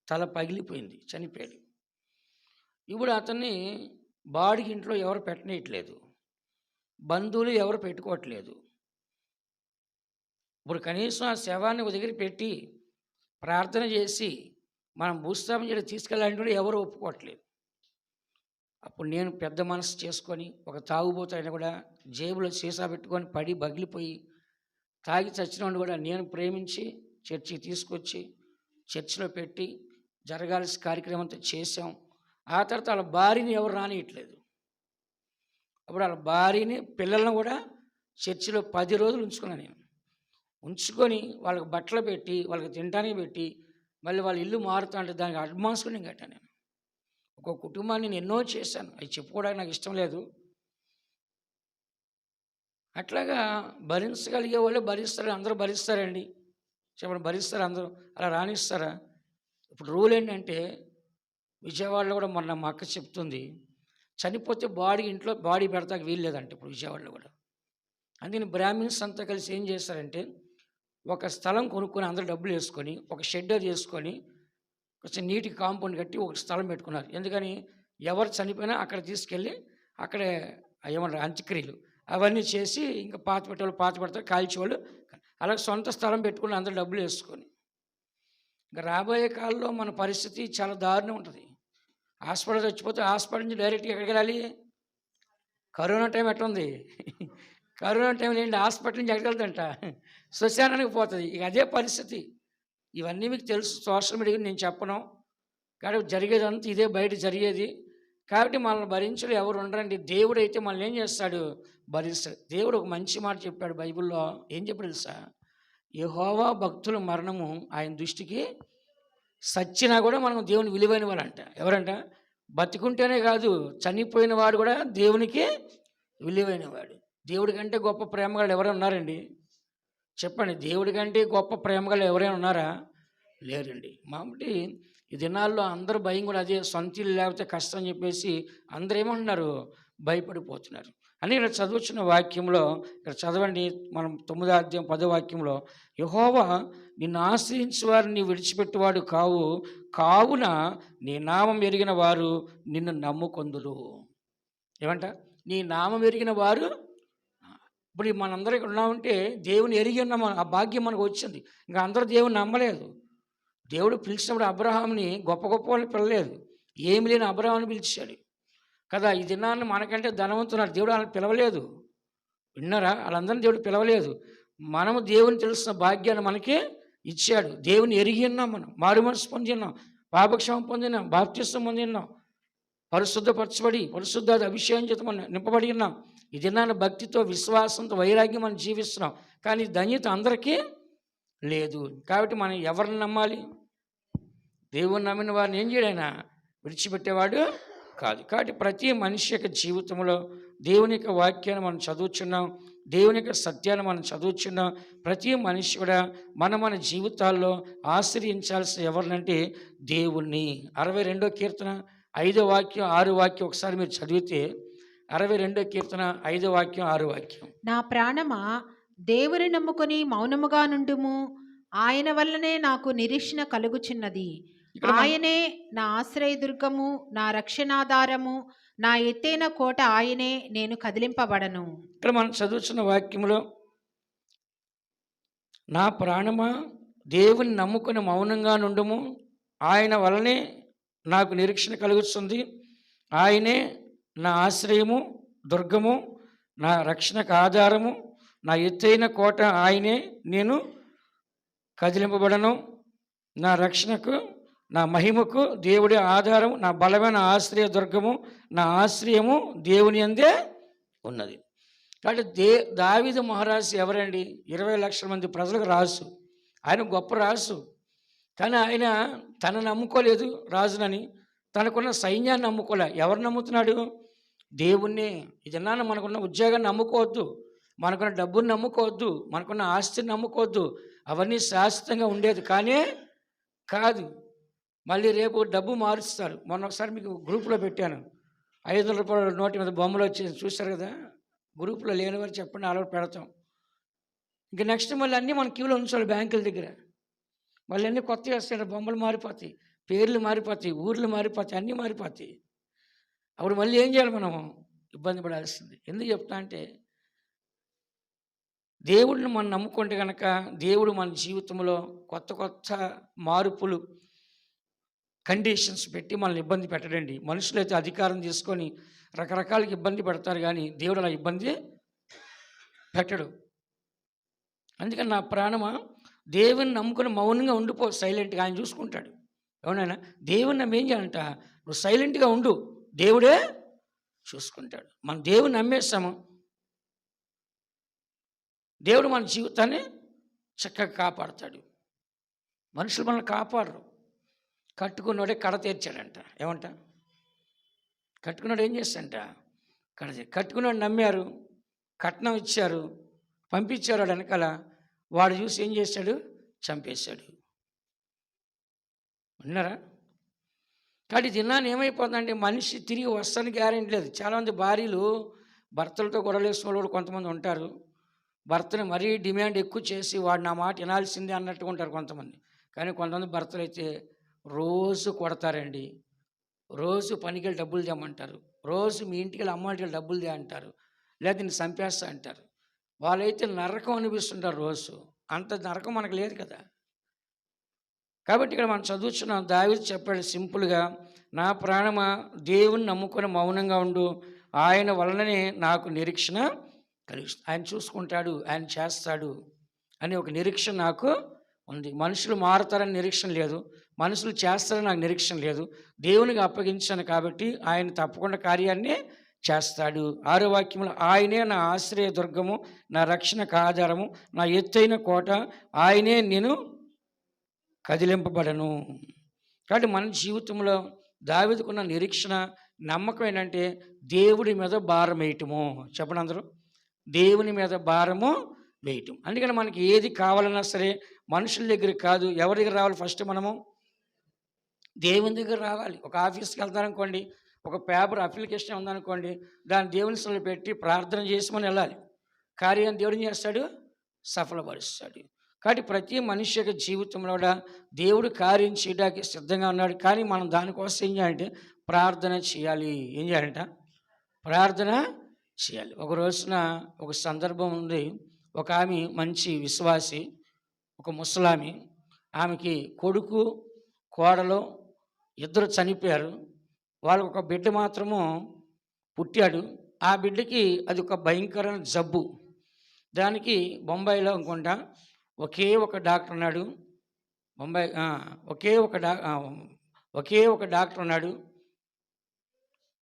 తల పగిలిపోయింది, చనిపోయాడు. ఇప్పుడు అతన్ని బాడికి ఇంట్లో ఎవరు పెట్టనీయట్లేదు, బంధువులు ఎవరు పెట్టుకోవట్లేదు. ఇప్పుడు కనీసం ఆ శవాన్ని ఒక దగ్గర పెట్టి ప్రార్థన చేసి మనం భూస్థాపన చేయడం తీసుకెళ్ళాలంటే కూడా ఎవరు ఒప్పుకోవట్లేదు. అప్పుడు నేను పెద్ద మనసు చేసుకొని ఒక తాగుబోతు కూడా జేబులో సీసా పెట్టుకొని పడి పగిలిపోయి తాగి చచ్చినవాడిని కూడా నేను ప్రేమించి చర్చికి తీసుకొచ్చి చర్చిలో పెట్టి జరగాల్సిన కార్యక్రమం అంతా చేసాం. ఆ తర్వాత వాళ్ళ భార్యని ఎవరు రానియట్లేదు. అప్పుడు వాళ్ళ భార్యని, పిల్లలను కూడా చర్చిలో 10 రోజులు ఉంచుకున్నాను నేను. ఉంచుకొని వాళ్ళకి బట్టలు పెట్టి, వాళ్ళకి తినడానికి పెట్టి, మళ్ళీ వాళ్ళ ఇల్లు మారుతా అంటే దానికి అడ్వాన్స్ కూడా నేను కట్టాను. నేను ఒక కుటుంబాన్ని నేను ఎన్నో చేశాను, అవి చెప్పుకోవడానికి నాకు ఇష్టం లేదు. అట్లాగా భరించగలిగే వాళ్ళు భరిస్తారు, అందరూ భరిస్తారండి. చెప్పండి, భరిస్తారు అందరూ? అలా రాణిస్తారా? ఇప్పుడు రూల్ ఏంటంటే, విజయవాడలో కూడా మొన్న మా అక్క చెప్తుంది, చనిపోతే ఇంట్లో బాడీ పెడతాకి వీల్లేదంటే ఇప్పుడు విజయవాడలో కూడా. అందుకని బ్రాహ్మిన్స్ అంతా కలిసి ఏం చేస్తారంటే, ఒక స్థలం కొనుక్కొని అందరూ డబ్బులు వేసుకొని ఒక షెడ్డర్ చేసుకొని కొంచెం నీటికి కాంపౌండ్ కట్టి ఒక స్థలం పెట్టుకున్నారు. ఎందుకని? ఎవరు చనిపోయినా అక్కడ తీసుకెళ్ళి అక్కడే ఏమన్నారు అంత్యక్రియలు అవన్నీ చేసి ఇంకా పాత పెడతారు, కాల్చేవాళ్ళు. అలాగే సొంత స్థలం పెట్టుకుని అందరూ డబ్బులు వేసుకొని. ఇంకా రాబోయే కాలంలో మన పరిస్థితి చాలా దారుణం ఉంటుంది. హాస్పిటల్ చచ్చిపోతే హాస్పిటల్ నుంచి డైరెక్ట్గా ఎక్కడికి వెళ్ళాలి? కరోనా టైం ఎట్లుంది? కరోనా టైంలో ఏంటి, హాస్పిటల్ నుంచి ఎక్కడికి వెళ్తుంట? శ్మశానానికి పోతుంది. ఇక అదే పరిస్థితి. ఇవన్నీ మీకు తెలుసు, సోషల్ మీడియా నేను చెప్పను. కాబట్టి జరిగేదంతా ఇదే, బయట జరిగేది. కాబట్టి మనల్ని భరించడం ఎవరు ఉండరండి. దేవుడు అయితే మనల్ని ఏం చేస్తాడు? భరిస్తాడు. దేవుడు ఒక మంచి మాట చెప్పాడు బైబిల్లో. ఏం చెప్పాడు తెలుసా? యెహోవా భక్తుల మరణము ఆయన దృష్టికి సచ్చినా కూడా మనం దేవుని విలువైన వాళ్ళంట. ఎవరంట? బతికుంటేనే కాదు, చనిపోయిన వాడు కూడా దేవునికి విలువైన వాడు. దేవుడి కంటే గొప్ప ప్రేమగాళ్ళు ఎవరైనా ఉన్నారండి? చెప్పండి, దేవుడి కంటే గొప్ప ప్రేమగాళ్ళు ఎవరైనా ఉన్నారా? లేరండి. మామూలు ఈ దినాల్లో అందరూ భయం కూడా అదే, సొంత ఇల్లు లేకపోతే కష్టం అని చెప్పేసి అందరూ ఏమంటున్నారు? భయపడిపోతున్నారు. అని ఇక్కడ చదువుతున్న వాక్యంలో, ఇక్కడ చదవండి, మనం 9వ అధ్యాయం 10వ వాక్యంలో, యెహోవా నిన్ను ఆశ్రయించే వారిని విడిచిపెట్టువాడు కావున నీ నామం ఎరిగిన వారు నిన్ను నమ్ముకొందురు. ఏమంట? నీ నామం ఎరిగిన వారు. ఇప్పుడు మనందరం ఇక్కడ ఉన్నామంటే దేవుని ఎరిగి ఉన్నాం, ఆ భాగ్యం మనకు వచ్చింది. ఇంకా అందరూ దేవుని నమ్మలేదు. దేవుడు పిలిచినప్పుడు అబ్రహాంని గొప్ప వాళ్ళని పిలవలేదు, ఏమి లేని అబ్రహాంని పిలిచాడు కదా. ఈ దినాన్ని మనకంటే ధనవంతున్నారు, దేవుడు వాళ్ళని పిలవలేదు. విన్నారా? వాళ్ళందరినీ దేవుడు పిలవలేదు. మనము దేవుని తెలిసిన భాగ్యాన్ని మనకి ఇచ్చాడు. దేవుని ఎరిగి ఉన్నాం, మనం మారు మనసు పొందిన్నాం, పాపక్షేమం పొందినాం, బాప్తిస్మం పొందిన్నాం, పరిశుద్ధపరచబడి పరిశుద్ధాది అభిషేకం చేత మనం నింపబడి ఉన్నాం. ఈ దినాన్ని భక్తితో, విశ్వాసంతో, వైరాగ్యం మనం జీవిస్తున్నాం. కానీ ధన్యత అందరికీ లేదు. కాబట్టి మనం ఎవరిని నమ్మాలి? దేవుని నమ్మిన వారిని ఏం చేయడైనా విడిచిపెట్టేవాడు కాదు. కాబట్టి ప్రతి మనిషి యొక్క జీవితంలో దేవుని యొక్క వాక్యాన్ని మనం చదువుచున్నాం, దేవుని యొక్క సత్యాన్ని మనం చదువుచున్నాం. ప్రతి మనిషి కూడా మన జీవితాల్లో ఆశ్రయించాల్సిన ఎవరినంటే దేవుణ్ణి. 62వ కీర్తన 5వ వాక్యం 6వ వాక్యం ఒకసారి మీరు చదివితే, 62వ కీర్తన 5వ వాక్యం 6వ వాక్యం. నా ప్రాణమా దేవుని నమ్ముకొని మౌనముగా నుండుము, ఆయన వల్లనే నాకు నిరీక్షణ కలుగుచున్నది. ఆయనే నా ఆశ్రయదుర్గము, నా రక్షణాధారము, నా ఎత్తైన కోట ఆయనే, నేను కదిలింపబడను. ఇక్కడ మనం చదువుతున్న వాక్యంలో, నా ప్రాణమా దేవుని నమ్ముకొని మౌనంగా నుండుము, ఆయన వల్లనే నాకు నిరీక్షణ కలుగుతుంది, ఆయనే నా ఆశ్రయము, దుర్గము, నా రక్షణకు ఆధారము, నా ఎత్తైన కోట ఆయనే, నేను కదిలింపబడను. నా రక్షణకు, నా మహిమకు దేవుడే ఆధారము, నా బలమైన ఆశ్రయ దుర్గము, నా ఆశ్రయము దేవుని యందే ఉన్నది. కాబట్టి దావీదు మహారాజు ఎవరండి? 20 లక్షల మంది ప్రజలకు రాజు. ఆయన గొప్ప రాజు. కానీ ఆయన తనను నమ్ముకోలేదు రాజునని, తనకున్న సైన్యాన్ని నమ్ముకోలే. ఎవరు నమ్ముతున్నాడు? దేవుణ్ణి. ఇది నాన్న మనకున్న ఉద్యోగాన్ని నమ్ముకోవద్దు, మనకున్న డబ్బుని నమ్ముకోవద్దు, మనకున్న ఆస్తిని నమ్ముకోవద్దు. అవన్నీ శాశ్వతంగా ఉండేది కానీ కాదు. మళ్ళీ రేపు డబ్బు మారుస్తారు. మొన్న ఒకసారి మీకు గ్రూప్లో పెట్టాను, 500 రూపాయల నోటి మీద బొమ్మలు వచ్చేసి చూశారు కదా. గ్రూప్లో లేనివారు చెప్పండి, అలా పెడతాం. ఇంక నెక్స్ట్ మళ్ళీ అన్నీ మన క్యూలో ఉంచాలి బ్యాంకుల దగ్గర. మళ్ళీ అన్నీ కొత్తగా వస్తాయి, బొమ్మలు మారిపోతాయి, పేర్లు మారిపోతాయి, ఊర్లు మారిపోతాయి, అన్నీ మారిపోతాయి. అప్పుడు మళ్ళీ ఏం చేయాలి? మనం ఇబ్బంది పడాల్సింది. ఎందుకు చెప్తా అంటే, దేవుడిని మనం నమ్ముకుంటే కనుక దేవుడు మన జీవితంలో కొత్త కొత్త మార్పులు, కండిషన్స్ పెట్టి మనల్ని ఇబ్బంది పెట్టడండి. మనుషులైతే అధికారం తీసుకొని రకరకాలుగా ఇబ్బంది పెడతారు, కానీ దేవుడు అలా ఇబ్బంది పెట్టడు. అందుకని నా ప్రాణమా, దేవుని నమ్ముకుని మౌనంగా ఉండిపో, సైలెంట్గా. ఆయన చూసుకుంటాడు. అవునైనా దేవుని నమ్మి ఏం చేయాలంట? నువ్వు సైలెంట్గా ఉండు, దేవుడే చూసుకుంటాడు. మనం దేవుని నమ్మేస్తాము, దేవుడు మన జీవితాన్ని చక్కగా కాపాడుతాడు. మనుషులు మనల్ని కాపాడరు. కట్టుకున్నోడే కడ తీర్చాడంట. ఏమంట? కట్టుకున్నాడు ఏం చేస్తాడంట? కట్టుకున్నాడు నమ్మారు, కట్నం ఇచ్చారు, పంపించారు. వాడు వెనకాల వాడు చూసి ఏం చేశాడు? చంపేశాడు. విన్నారా? కాబట్టి దినాన్ని ఏమైపోతుందంటే, మనిషి తిరిగి వస్తానికి గ్యారెంటీ లేదు. చాలామంది భార్యలు భర్తలతో గొడవలు వేసుకున్న వాళ్ళు కొంతమంది ఉంటారు. భర్తని మరీ డిమాండ్ ఎక్కువ చేసి వాడు నా మాట వినాల్సిందే అన్నట్టుగా ఉంటారు కొంతమంది. కానీ కొంతమంది భర్తలు అయితే రోజు కొడతారండి, రోజు పనికి వెళ్ళి డబ్బులు తెమ్మంటారు, రోజు మీ ఇంటికి వెళ్ళి అమ్మ ఇంటికి వెళ్ళి డబ్బులు తే అంటారు, లేదా నేను చంపేస్తా అంటారు. వాళ్ళైతే నరకం అనిపిస్తుంటారు రోజు. అంత నరకం మనకు లేదు కదా. కాబట్టి ఇక్కడ మనం చదువుతున్నాం, దావీదు చెప్పాడు సింపుల్గా, నా ప్రాణమా దేవుని నమ్ముకొని మౌనంగా ఉండు, ఆయన వలననే నాకు నిరీక్షణ కలిగిస్తుంది. ఆయన చూసుకుంటాడు, ఆయన చేస్తాడు అని ఒక నిరీక్షణ నాకు ఉంది. మనుషులు మారుతారని నిరీక్షణ లేదు, మనుషులు చేస్తారని నాకు నిరీక్షణ లేదు. దేవునికి అప్పగించాను కాబట్టి ఆయన తప్పకుండా కార్యాన్ని చేస్తాడు. 6వ వాక్యంలో, ఆయనే నా ఆశ్రయ దుర్గము, నా రక్షణకు ఆధారము, నా ఎత్తైన కోట, ఆయనే నేను కదిలింపబడను. కాబట్టి మన జీవితంలో దావీదుకున్న నిరీక్షణ, నమ్మకం ఏంటంటే దేవుడి మీద భారం వేయటము. చెప్పండి అందరూ, దేవుని మీద భారము వేయటం. అందుకని మనకి ఏది కావాలన్నా సరే మనుషుల దగ్గర కాదు, ఎవరి దగ్గర రావాలి? ఫస్ట్ మనము దేవుని దగ్గర రావాలి. ఒక ఆఫీస్కి వెళ్తారనుకోండి, ఒక పేపర్ అప్లికేషన్ ఉందనుకోండి, దాన్ని దేవుని సన్నిధిలో పెట్టి ప్రార్థన చేసి మనం వెళ్ళాలి. కార్యాన్ని దేవుడు చేస్తాడు, సఫలపరుస్తాడు. కాబట్టి ప్రతి మనిషి యొక్క జీవితంలో కూడా దేవుడు కార్యం చేయడానికి సిద్ధంగా ఉన్నాడు. కానీ మనం దానికోసం ఏం చేయాలంటే ప్రార్థన చేయాలి. ఏం చేయాలంట? ప్రార్థన చేయాలి. ఒక రోజున ఒక సందర్భం ఉంది. ఒక ఆమె మంచి విశ్వాసి, ఒక ముసలామి. ఆమెకి కొడుకు, కోడలు ఇద్దరు చనిపోయారు. వాళ్ళకు ఒక బిడ్డ మాత్రము పుట్టాడు. ఆ బిడ్డకి అది ఒక భయంకరమైన జబ్బు. దానికి బొంబాయిలో అనుకుంటా ఒకే ఒక డాక్టర్ ఉన్నాడు. ఒకే ఒక డాక్టర్ ఉన్నాడు.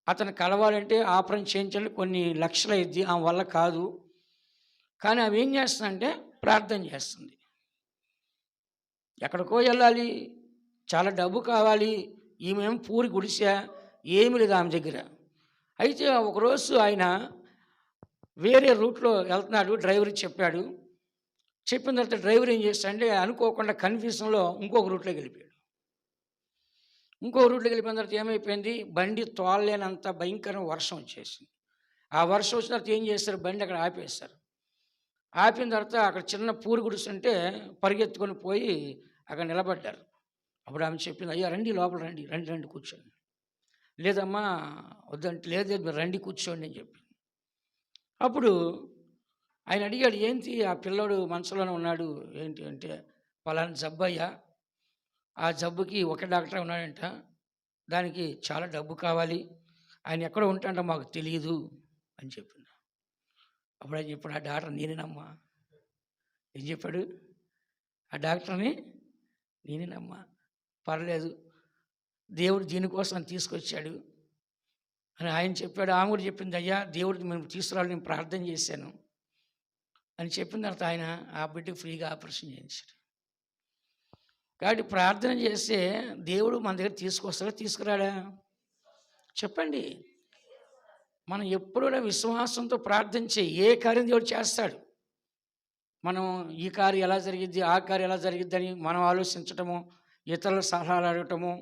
అతను కలవాలంటే ఆపరేషన్ చేయించాలి, కొన్ని లక్షలు అయింది, ఆమె వల్ల కాదు. కానీ ఆమె ఏం చేస్తుందంటే ప్రార్థన చేస్తుంది. ఎక్కడికో వెళ్ళాలి, చాలా డబ్బు కావాలి, ఈమెం పూరి గుడిసా, ఏమి లేదు ఆమె దగ్గర. అయితే ఒకరోజు ఆయన వేరే రూట్లో వెళ్తున్నాడు, డ్రైవర్కి చెప్పాడు. చెప్పిన తర్వాత డ్రైవర్ ఏం చేస్తాడంటే అనుకోకుండా కన్ఫ్యూజన్లో ఇంకొక రూట్లోకి వెళ్ళిపోయాడు. ఇంకో రూట్లోకి వెళ్ళిపోయిన తర్వాత ఏమైపోయింది, బండి తోలలేనంత భయంకరమైన వర్షం వచ్చేసింది. ఆ వర్షం వచ్చిన తర్వాత ఏం చేస్తారు, బండి అక్కడ ఆపేస్తారు. ఆపిన తర్వాత అక్కడ చిన్న పూరి గుడిసంటే పరిగెత్తుకొని పోయి అక్కడ నిలబడ్డారు. అప్పుడు ఆమె చెప్పింది, అయ్యా రండి, లోపల రండి, రండి రండి కూర్చోండి. లేదమ్మా వద్దంటే, లేదు మీరు రండి కూర్చోండి అని చెప్పి. అప్పుడు ఆయన అడిగాడు, ఏంటి ఆ పిల్లోడు మనసులోనే ఉన్నాడు ఏంటి అంటే, పలానా జబ్బు అయ్యా, ఆ జబ్బుకి ఒక డాక్టర్ ఉన్నాడంట, దానికి చాలా డబ్బు కావాలి, ఆయన ఎక్కడ ఉంటాడో మాకు తెలియదు అని చెప్పింది. అప్పుడు ఆయన చెప్పాడు, ఆ డాక్టర్ నేనేనమ్మా. ఏం చెప్పాడు? ఆ డాక్టర్ని నేనేనమ్మా, పర్లేదు, దేవుడు దీనికోసం తీసుకొచ్చాడు అని ఆయన చెప్పాడు. ఆమె కూడా చెప్పింది, అయ్యా దేవుడికి మేము తీసుకురావాలి, నేను ప్రార్థన చేశాను అని చెప్పిన తర్వాత ఆయన ఆ బిడ్డకి ఫ్రీగా ఆపరేషన్ చేయించాడు. కాబట్టి ప్రార్థన చేస్తే దేవుడు మన దగ్గర తీసుకొస్తాడా తీసుకురాడా? చెప్పండి. మనం ఎప్పుడు కూడా విశ్వాసంతో ప్రార్థన చేయి, ఏ కార్యం దేవుడు చేస్తాడు. మనం ఈ కార్యం ఎలా జరిగిద్ది, ఆ కార్యం ఎలా జరిగిద్ది అని మనం ఆలోచించటము, ఇతరుల సలహాలు అడగటము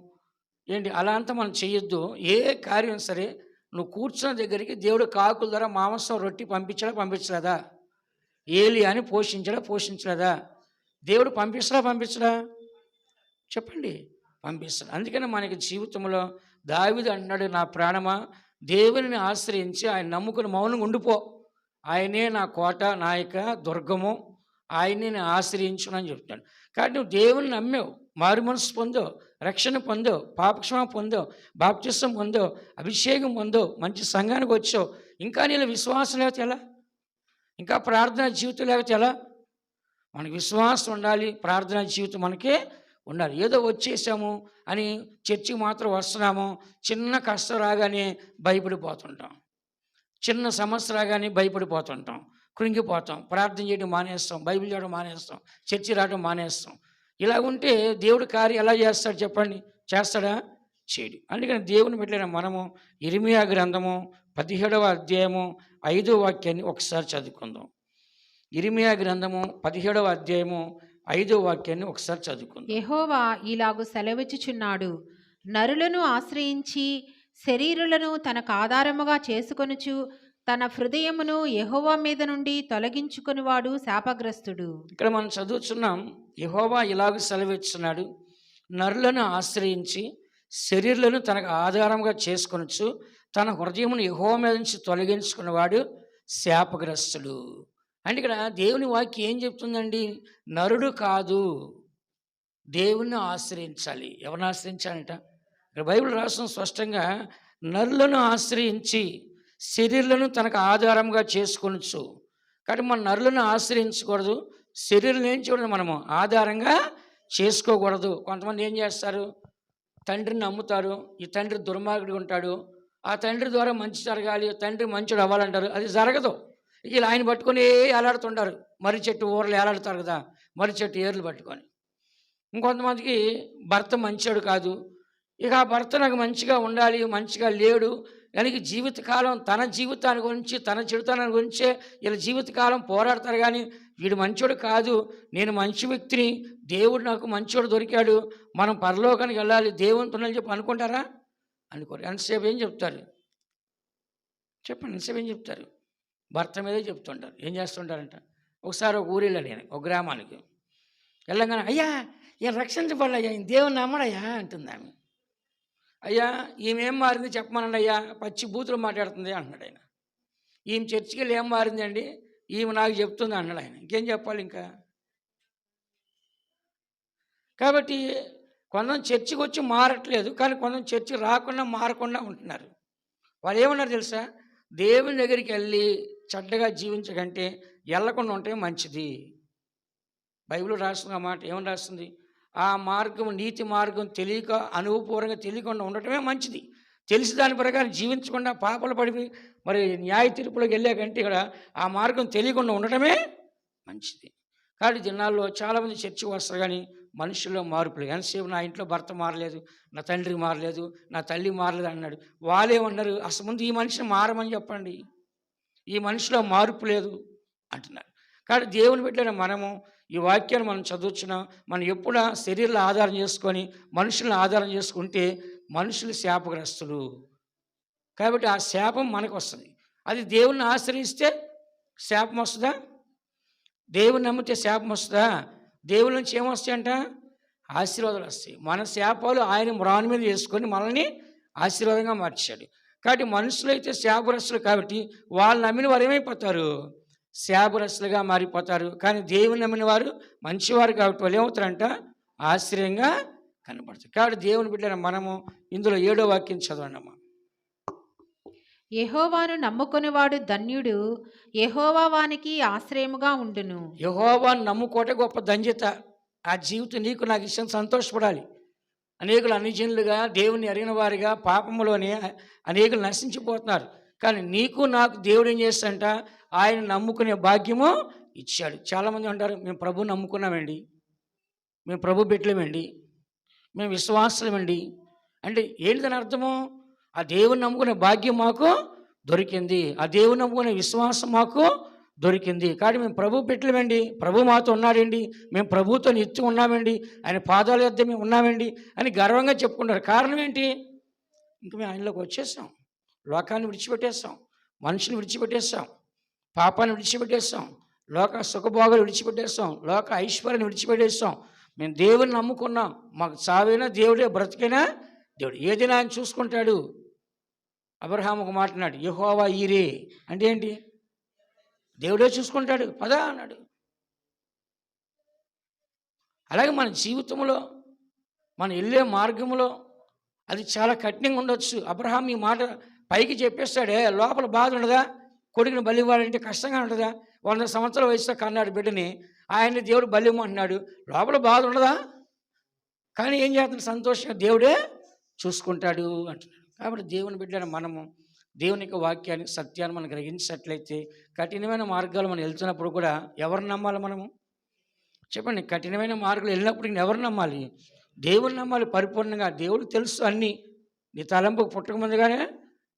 ఏంటి, అలా అంతా మనం చేయొద్దు. ఏ కార్యం సరే నువ్వు కూర్చున్న దగ్గరికి దేవుడు కాకుల ద్వారా మాంసం రొట్టి పంపించలేదా? ఏలియాని పోషించలేదా? దేవుడు పంపించడా? చెప్పండి, పంపిస్తాడు. అందుకని మనకి జీవితంలో దావీదు అన్నాడు, నా ప్రాణమా దేవుని ఆశ్రయించి ఆయన నమ్ముకుని మౌనంగా ఉండిపో, ఆయనే నా కోట, నాయక, దుర్గము, ఆయన్ని నేను ఆశ్రయించును అని చెప్తాడు. కాబట్టి నువ్వు దేవుని నమ్మావు, మారు మనసు పొందావు, రక్షణ పొందావు, పాపక్షమ పొందావు, బాప్తిసం పొందావు, అభిషేకం పొందావు, మంచి సంఘానికి వచ్చావు, ఇంకా నీళ్ళు విశ్వాసం లేకపోతే ఎలా? ఇంకా ప్రార్థనా జీవితం లేకపోతే ఎలా? మనకి విశ్వాసం ఉండాలి, ప్రార్థనా జీవితం మనకే ఉండాలి. ఏదో వచ్చేసాము అని చర్చికి మాత్రం వస్తున్నాము, చిన్న కష్టం రాగానే భయపడిపోతుంటాం, చిన్న సమస్య రాగానే భయపడిపోతుంటాం, కృంగిపోతాం, ప్రార్థన చేయడం మానేస్తాం, బైబిల్ చదవడం మానేస్తాం, చర్చి రావడం మానేస్తాం. ఇలా ఉంటే దేవుడి కార్యం ఎలా చేస్తాడు చెప్పండి? చేస్తాడా? చేయడు. అందుకని దేవుని బిడ్డలైన మనము ఇర్మియా గ్రంథము 17వ అధ్యాయము 5వ వాక్యాన్ని ఒకసారి చదువుకుందాం. ఇర్మియా గ్రంథము 17వ అధ్యాయము 5వ వాక్యాన్ని ఒకసారి చదువుకుందాం. యెహోవా ఇలాగు సెలవిచ్చుచున్నాడు, నరులను ఆశ్రయించి శరీరులను తనకు ఆధారముగా చేసుకొనుచు తన హృదయమును యెహోవా మీద నుండి తొలగించుకునివాడు శాపగ్రస్తుడు. ఇక్కడ మనం చదువుతున్నాం, యెహోవా ఇలాగ సెలవిస్తున్నాడు, నరులను ఆశ్రయించి శరీరులను తనకు ఆధారంగా చేసుకొనొచ్చు తన హృదయమును యెహోవా మీద నుంచి తొలగించుకున్నవాడు శాపగ్రస్తుడు. అంటే ఇక్కడ దేవుని వాక్యం ఏం చెప్తుందండి? నరుడు కాదు, దేవుణ్ణి ఆశ్రయించాలి. ఎవరిని ఆశ్రయించాలంట? ఇక్కడ బైబిల్ రాసిన స్పష్టంగా, నరులను ఆశ్రయించి శరీరులను తనకు ఆధారంగా చేసుకొనొచ్చు. కాబట్టి మన నరులను ఆశ్రయించకూడదు, శరీరులను ఏం చేయకూడదు, మనము ఆధారంగా చేసుకోకూడదు. కొంతమంది ఏం చేస్తారు? తండ్రిని నమ్ముతారు, ఈ తండ్రి దుర్మార్గుడు ఉంటాడు, ఆ తండ్రి ద్వారా మంచి జరగాలి, తండ్రి మంచిడు అవ్వాలంటారు, అది జరగదు. ఇలా ఆయన పట్టుకొని ఏలాడుతుంటారు, మర్రి చెట్టు ఊరలు ఏలాడుతారు కదా, మర్రి చెట్టు ఏర్లు పట్టుకొని. ఇంకొంతమందికి భర్త మంచివాడు కాదు, ఇక ఆ భర్త నాకు మంచిగా ఉండాలి, మంచిగా లేడు, కనుక జీవితకాలం తన జీవితాన్ని గురించి, తన చెడుతనాన్ని గురించే ఇలా జీవితకాలం పోరాడతారు. కానీ వీడు మంచోడు కాదు, నేను మంచి వ్యక్తిని, దేవుడు నాకు మంచోడు దొరికాడు, మనం పరలోకానికి వెళ్ళాలి, దేవుని పనులు చెప్పి అనుకుంటారా? అనుకోరు. ఎంతసేపు ఏం చెప్తారు చెప్పండి? ఎంతసేపు ఏం చెప్తారు? భర్త మీదే చెప్తుంటారు. ఏం చేస్తుంటారంట? ఒకసారి ఒక ఊరు వెళ్ళాను నేను, ఒక గ్రామానికి వెళ్ళగానే, అయ్యా ఈయన రక్షించబడయ్యా, ఈయన దేవుని నమ్మడయ్యా అంటుంది ఆమె. అయ్యా ఈమెం మారింది చెప్పమనండి అయ్యా, పచ్చి బూతులు మాట్లాడుతుంది అంటున్నాడు ఆయన. ఈమె చర్చికి వెళ్ళి ఏం మారింది అండి, ఈమె నాకు చెప్తుంది అన్నాడు ఆయన. ఇంకేం చెప్పాలి ఇంకా? కాబట్టి కొంతమంది చర్చికి వచ్చి మారట్లేదు, కానీ కొంతమంది చర్చి రాకుండా మారకుండా ఉంటున్నారు. వాళ్ళు ఏమన్నారు తెలుసా? దేవుని దగ్గరికి వెళ్ళి చెడ్డగా జీవించకంటే వెళ్ళకుండా ఉంటే మంచిది. బైబిల్ రాస్తుంది ఆ మాట. ఏమని రాస్తుంది? ఆ మార్గం, నీతి మార్గం తెలియక, అనుభవపూర్వకంగా తెలియకుండా ఉండటమే మంచిది. తెలిసి దాని ప్రకారం జీవించకుండా పాపలు పడి మరి న్యాయ తీర్పులోకి వెళ్ళాకంటే ఇక్కడ ఆ మార్గం తెలియకుండా ఉండటమే మంచిది. కాబట్టి దినాల్లో చాలామంది చర్చికి వస్తారు, కానీ మనుషుల్లో మార్పులు. ఎంతసేపు నా ఇంట్లో భర్త మారలేదు, నా తండ్రి మారలేదు, నా తల్లి మారలేదు అన్నాడు. వాళ్ళేమన్నారు? అసలు ముందు ఈ మనిషిని మారమని చెప్పండి, ఈ మనిషిలో మార్పు లేదు అంటున్నారు. కాబట్టి దేవుని బిడ్డలైన మనము ఈ వాక్యాన్ని మనం చదువుతున్నాం. మనం ఎప్పుడా శరీరాలు ఆధారం చేసుకొని మనుషులను ఆధారం చేసుకుంటే మనుషులు శాపగ్రస్తులు. కాబట్టి ఆ శాపం మనకు వస్తుంది. అది దేవుణ్ణి ఆశ్రయిస్తే శాపం వస్తుందా? దేవుని నమ్మితే శాపం వస్తుందా? దేవుని నుంచి ఏమొస్తాయంట? ఆశీర్వాదాలు వస్తాయి. మన శాపాలు ఆయన మ్రాను మీద వేసుకొని మనల్ని ఆశీర్వాదంగా మార్చాడు. కాబట్టి మనుషులు అయితే శాపగ్రస్తులు, కాబట్టి వాళ్ళు నమ్మిన వారు ఏమైపోతారు? శాపగ్రస్తులుగా మారిపోతారు. కానీ దేవుని నమ్మిన వారు మంచివారు కాబట్టి వాళ్ళు ఏమవుతారంట? ఆశ్చర్యంగా కనబడతారు. కాబట్టి దేవుని బిడ్డైన మనము ఇందులో 7వ వాక్యం చదవండి అమ్మా. యెహోవాను నమ్ముకొనివాడు ధన్యుడు, యెహోవా వానికి ఆశ్రయముగా ఉండును. యెహోవాను నమ్ముకోవటే గొప్ప ధన్యత. ఆ జీవితం నీకు నాకు ఇష్టం సంతోషపడాలి. అనేకులు అన్యజనులుగా దేవుని అరిగిన వారిగా పాపములోనే అనేకులు నశించిపోతున్నారు. కానీ నీకు నాకు దేవుడు ఏం చేస్తాడంట, ఆయన నమ్ముకునే భాగ్యము ఇచ్చాడు. చాలామంది అంటారు, మేము ప్రభువుని నమ్ముకున్నామండి, మేము ప్రభు బిడ్డలమండి, మేము విశ్వాసులమండి. అంటే ఏంటి దాని అర్థము? ఆ దేవుని నమ్ముకునే భాగ్యం మాకు దొరికింది, ఆ దేవుని నమ్ముకునే విశ్వాసం మాకు దొరికింది. కాబట్టి మేము ప్రభు బిడ్డలమండి, ప్రభు మాతో ఉన్నాడండి, మేము ప్రభువుతో నిత్యం ఉన్నామండి, ఆయన పాదాల యొద్ద మేము ఉన్నామండి అని గర్వంగా చెప్పుకుంటారు. కారణం ఏంటి? ఇంక మేము ఆయనలోకి వచ్చేసాం, లోకాన్ని విడిచిపెట్టేస్తాం, మనిషిని విడిచిపెట్టేస్తాం, పాపాన్ని విడిచిపెట్టేస్తాం, లోక సుఖభోగాలు విడిచిపెట్టేస్తాం, లోక ఐశ్వర్యాన్ని విడిచిపెట్టేస్తాం. మేము దేవుని నమ్ముకున్నాం, మాకు చావైనా దేవుడే, బ్రతికైనా దేవుడు, ఏదైనా ఆయన చూసుకుంటాడు. అబ్రహాము ఒక మాట అన్నాడు, యెహోవా ఈరే అంటే ఏంటి? దేవుడే చూసుకుంటాడు, పదా అన్నాడు. అలాగే మన జీవితంలో మనం వెళ్ళే మార్గంలో అది చాలా కఠినంగా ఉండొచ్చు. అబ్రహాం ఈ మాట పైకి చెప్పేస్తాడే, లోపల బాధ ఉండదా? కొడుకుని బలి ఇవ్వాలంటే కష్టంగా ఉంటుందా? 100 సంవత్సరాల వయసులో కన్నాడు బిడ్డని, ఆయన్ని దేవుడు బలి ఇవ్వమంటున్నాడు, లోపల బాధ ఉండదా? కానీ ఏం చేస్తున్నాడు? సంతోషంగా దేవుడే చూసుకుంటాడు అంటున్నాడు. కాబట్టి దేవుని బిడ్డని మనము దేవుని యొక్క వాక్యాన్ని, సత్యాన్ని మనం గ్రహించినట్లయితే కఠినమైన మార్గాలు మనం వెళ్తున్నప్పుడు కూడా ఎవరిని నమ్మాలి మనము? చెప్పండి. కఠినమైన మార్గాలు వెళ్ళినప్పుడు ఎవరు నమ్మాలి? దేవుని నమ్మాలి పరిపూర్ణంగా. దేవుడు తెలుసు అన్నీ. నీ తలంపు పుట్టక ముందుగానే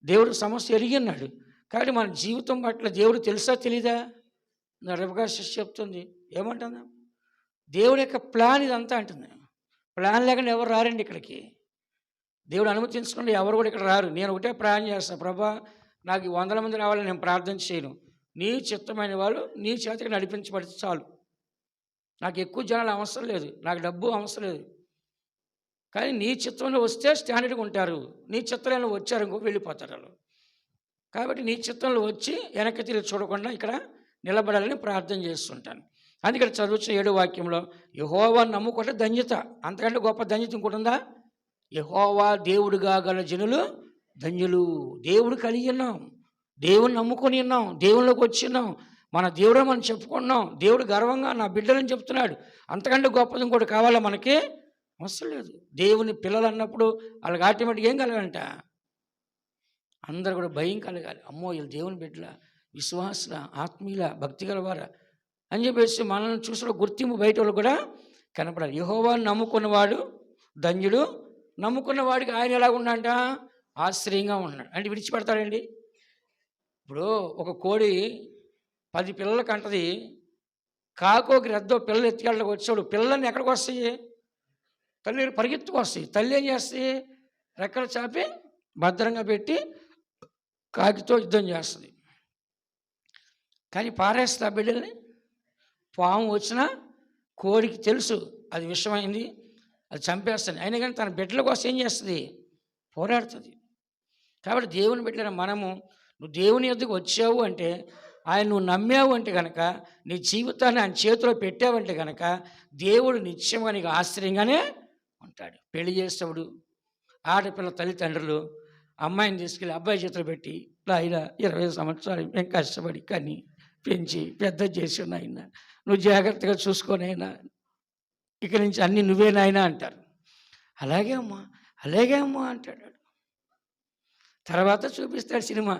దేవుడు సమస్య ఎరిగిన్నాడు. కాబట్టి మన జీవితం పట్ల దేవుడు తెలుసా తెలీదా? నా రెబకా శిష్య చెప్తుంది, ఏమంటుందా? దేవుడి యొక్క ప్లాన్ ఇదంతా అంటుంది. ప్లాన్ లేకుండా ఎవరు రారండి ఇక్కడికి. దేవుడు అనుమతించకుండా ఎవరు కూడా ఇక్కడ రారు. నేను ఒకటే ప్రార్థన చేస్తాను, ప్రభా నాకు 100 మంది రావాలని నేను ప్రార్థన చేయను. నీ చిత్తమైన వాళ్ళు నీ చేతికి నడిపించబడితే చాలు. నాకు ఎక్కువ జనాలు అవసరం లేదు, నాకు డబ్బు అవసరం లేదు. కానీ నీ చిత్తంలో వస్తే స్టాండర్డ్గా ఉంటారు, నీ చిత్తంలో వచ్చారు ఇంకో వెళ్ళిపోతారు వాళ్ళు. కాబట్టి నీ చిత్తంలో వచ్చి వెనక్కి తిరిగి చూడకుండా ఇక్కడ నిలబడాలని ప్రార్థన చేస్తుంటాను. అందుకని చదువుతున్న 7వ వాక్యంలో యెహోవాను నమ్ముకుంటే ధన్యత, అంతకంటే గొప్ప ధన్యత ఇంకోటి ఉందా? యెహోవా దేవుడుగా గల జనులు ధన్యులు. దేవుడు కలిగి ఉన్నాం, దేవుని నమ్ముకొని ఉన్నాం, దేవుళ్ళలోకి వచ్చి ఉన్నాం, మన దేవుడే మనం చెప్పుకున్నాం, దేవుడు గర్వంగా నా బిడ్డలని చెప్తున్నాడు. అంతకంటే గొప్పది ఇంకోటి కావాలా మనకి? అవసరం లేదు. దేవుని పిల్లలు అన్నప్పుడు వాళ్ళకి ఆటోమేటిక్గా ఏం కలగాలంట? అందరూ కూడా భయం కలగాలి. అమ్మో వీళ్ళు దేవుని బిడ్డల, విశ్వాసుల, ఆత్మీయుల, భక్తి గలవారా అని చెప్పేసి మనల్ని చూసిన గుర్తింపు బయట వాళ్ళు కూడా కనపడాలి. యెహోవాను నమ్ముకున్నవాడు ధన్యుడు. నమ్ముకున్న వాడికి ఆయన ఎలాగ ఉన్నాడంట? ఆశ్రయంగా ఉన్నాడు. అంటే విడిచిపెడతాడండి? ఇప్పుడు ఒక కోడి 10 పిల్లలు కంటది, కాకోకి రెద్దో పిల్లలు ఎత్తుకెళ్ళకి వచ్చాడు, పిల్లలన్నీ ఎక్కడికి వస్తాయి? తల్లి పరిగెత్తుకు వస్తాయి. తల్లి ఏం చేస్తాయి? రెక్కలు చాపి భద్రంగా పెట్టి కాకితో యుద్ధం చేస్తుంది. కానీ పారేస్తా బిడ్డల్ని. పాము వచ్చినా కోడికి తెలుసు అది విషమైంది, అది చంపేస్తుంది. అయినా కానీ తన బిడ్డల కోసం ఏం చేస్తుంది? పోరాడుతుంది. కాబట్టి దేవుని బిడ్డల మనము, నువ్వు దేవుని యొద్దకు వచ్చావు అంటే, ఆయన నువ్వు నమ్మావు అంటే కనుక, నీ జీవితాన్ని ఆయన చేతిలో పెట్టావంటే కనుక దేవుడు నిత్యంగా నీకు ఆశ్రయంగానే ఉంటాడు. పెళ్లి చేసేవాడు ఆడపిల్ల తల్లిదండ్రులు అమ్మాయిని తీసుకెళ్ళి అబ్బాయి చేతిలో పెట్టి, ఇలా 20 సంవత్సరాలు మేము కష్టపడి కానీ పెంచి పెద్ద చేసి ఉన్నాయన, నువ్వు జాగ్రత్తగా చూసుకోనైనా, ఇక నుంచి అన్నీ నువ్వేనాయనా అంటారు. అలాగే అమ్మా అంటాడు. తర్వాత చూపిస్తాడు సినిమా.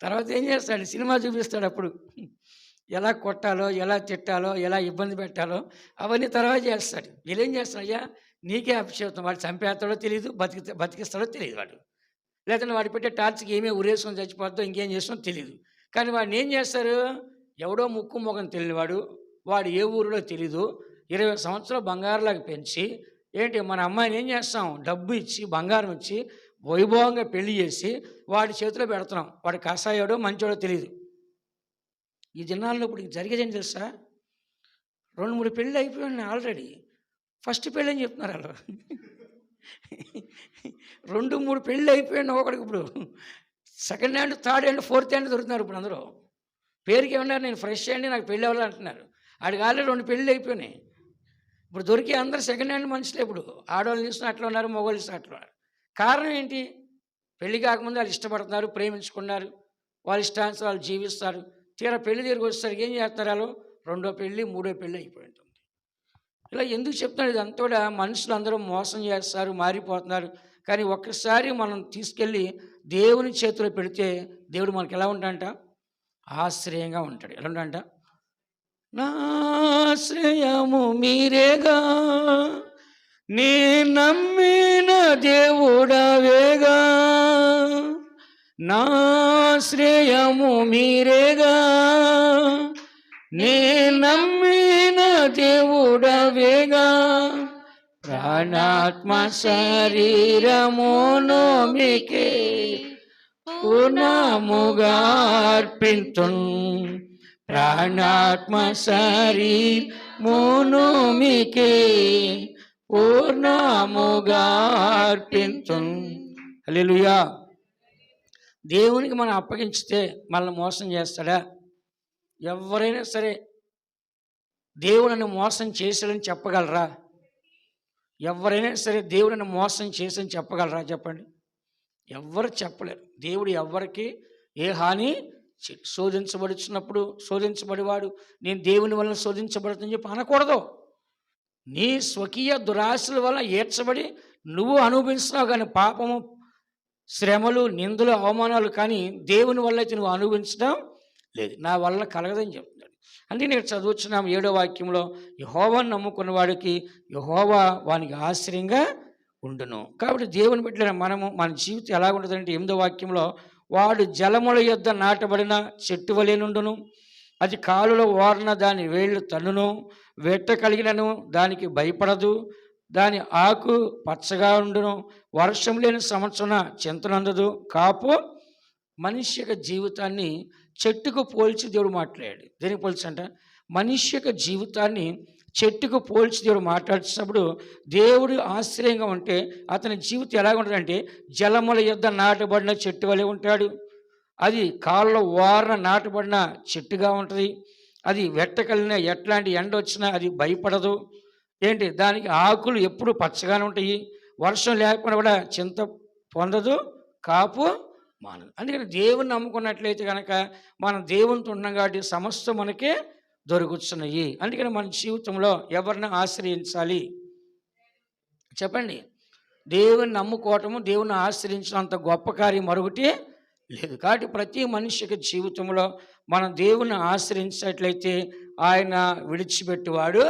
తర్వాత ఏం చేస్తాడు? సినిమా చూపిస్తాడు. అప్పుడు ఎలా కొట్టాలో, ఎలా తిట్టాలో, ఎలా ఇబ్బంది పెట్టాలో అవన్నీ తర్వాత చేస్తాడు. వీళ్ళేం చేస్తాడు? అయ్యా నీకే అభిషేకం, వాడు చంపేస్తాడో తెలియదు, బతికిస్తాడో తెలియదు వాడు. లేదంటే వాడు పెట్టే టార్చ్కి ఏమేమి ఉరేసుకొని చచ్చిపోద్దో ఇంకేం చేస్తుందో తెలియదు. కానీ వాడిని ఏం చేస్తారు? ఎవడో ముక్కు మొగం తెలియనివాడు, వాడు ఏ ఊరిలో తెలీదు, 20 సంవత్సరాలు బంగారులాగా పెంచి, ఏంటి మన అమ్మాయిని ఏం చేస్తాం? డబ్బు ఇచ్చి బంగారం ఇచ్చి వైభవంగా పెళ్లి చేసి వాడి చేతిలో పెడుతున్నాం. వాడు కషాయోడో మంచోడో తెలియదు. ఈ దినాల్లో ఇప్పుడు జరిగేదేం తెలుసా? 2-3 పెళ్ళి అయిపోయాయి ఆల్రెడీ. ఫస్ట్ పెళ్ళి అని చెప్తున్నారు వాళ్ళు. 2-3 పెళ్ళి అయిపోయాయి ఒకడికి. ఇప్పుడు second hand, third hand, fourth hand దొరుకుతున్నారు ఇప్పుడు అందరూ. పేరుకి ఏమన్నారు? నేను ఫ్రెష్ అండి, నాకు పెళ్ళి అవ్వాలి అంటున్నారు. ఆడికి ఆల్రెడీ 2 పెళ్ళి అయిపోయినాయి. ఇప్పుడు దొరికి అందరూ సెకండ్ హ్యాండ్ మనుషులే. ఇప్పుడు ఆడవాళ్ళు చూసిన అట్లా ఉన్నారు, మగవాళ్ళు చూసిన అట్లా ఉన్నారు. కారణం ఏంటి? పెళ్లి కాకముందు వాళ్ళు ఇష్టపడుతున్నారు, ప్రేమించుకున్నారు, వాళ్ళ ఇష్టానుసారం వాళ్ళు జీవిస్తారు. తీరా పెళ్లి దగ్గరికి వచ్చేసరికి ఏం చేస్తారు? వాళ్ళు రెండో పెళ్ళి, మూడో పెళ్ళి అయిపోయి ఉంటుంది. ఇలా ఎందుకు చెప్తున్నాడు? ఇదంతా కూడా మనుషులు అందరూ మోసం చేస్తారు, మారిపోతున్నారు. కానీ ఒక్కసారి మనం తీసుకెళ్ళి దేవుని చేతిలో పెడితే దేవుడు మనకి ఎలా ఉంటాడంట? ఆశ్రయంగా ఉంటాడు. ఎలా ఉంటాడంట? నా ఆశ్రయము మీరేగా, నే నమ్మిన దేవుడవేగా, నా ఆశ్రయము మీరేగా, నే నమ్మిన దేవుడవేగా, ప్రాణాత్మ శరీరమును మీకే పూర్ణముగా అర్పింతున్, ప్రాణాత్మ శరీరమును మీకే పూర్ణముగా అర్పింతున్. హల్లెలూయా. దేవునికి మనం అప్పగించితే మనల్ని మోసం చేస్తాడా? ఎవరైనా సరే దేవుడిని మోసం చేశాడని చెప్పగలరా? ఎవరైనా సరే దేవుడిని మోసం చేసని చెప్పగలరా? చెప్పండి. ఎవ్వరు చెప్పలేరు. దేవుడు ఎవ్వరికి ఏ హాని శోధించబడుచున్నప్పుడు శోధించబడివాడు నేను దేవుని వలన శోధించబడుతుందని చెప్పి అనకూడదు. నీ స్వకీయ దురాశల వల్ల ఏడ్చబడి నువ్వు అనుభవిస్తున్నావు, కానీ పాపము, శ్రమలు, నిందలు, అవమానాలు కానీ దేవుని వల్ల అయితే నువ్వు అనుభవించడం లేదు. నా వల్ల కలగదని చెప్తున్నాడు. అంటే నేను చదువుతున్నాము 7వ వాక్యంలో, యెహోవాను నమ్ముకున్న వాడికి యెహోవా వానికి ఆశ్రయంగా ఉండును. కాబట్టి దేవుని బిడ్డలైన మనము మన జీవితం ఎలా ఉంటుందంటే 8వ వాక్యంలో, వాడు జలముల యొద్ద నాటబడిన చెట్టు వలె నుండును, అది కాలులో ఓరన దాని వేళ్ళు తన్నును, వెట్ట కలిగినను దానికి భయపడదు, దాని ఆకు పచ్చగా ఉండును, వర్షం లేని సంవత్సరం చింతనందదు. కాపు మనిషి యొక్క జీవితాన్ని చెట్టుకు పోల్చి దేవుడు మాట్లాడాడు. దేనికి పోల్చి అంట? మనిషి యొక్క జీవితాన్ని చెట్టుకు పోల్చి దేవుడు మాట్లాడుతున్నప్పుడు దేవుడు ఆశ్రయంగా ఉంటే అతని జీవితం ఎలాగ ఉంటుందంటే జలముల యొద్ద నాటబడిన చెట్టు వలె ఉంటాడు. అది కాళ్ళలో వారన నాటబడిన చెట్టుగా ఉంటుంది. అది వెట్టకలిన ఎట్లాంటి ఎండ వచ్చినా అది భయపడదు. ఏంటి? దానికి ఆకులు ఎప్పుడు పచ్చగానే ఉంటాయి. వర్షం లేకపోయినా కూడా చింత పొందదు, కాపు మానదు. అందుకని దేవుని నమ్ముకున్నట్లయితే కనుక మనం దేవునితో ఉన్నాం కాబట్టి సమస్తం మనకే దొరుకుతున్నాయి. అందుకని మన జీవితంలో ఎవరిని ఆశ్రయించాలి చెప్పండి? దేవుని నమ్ముకోవటము, దేవుని ఆశ్రయించినంత గొప్ప కార్యం మరొకటి లేదు. కాబట్టి ప్రతి మనిషికి జీవితంలో మనం దేవుని ఆశ్రయించినట్లయితే ఆయన విడిచిపెట్టేవాడు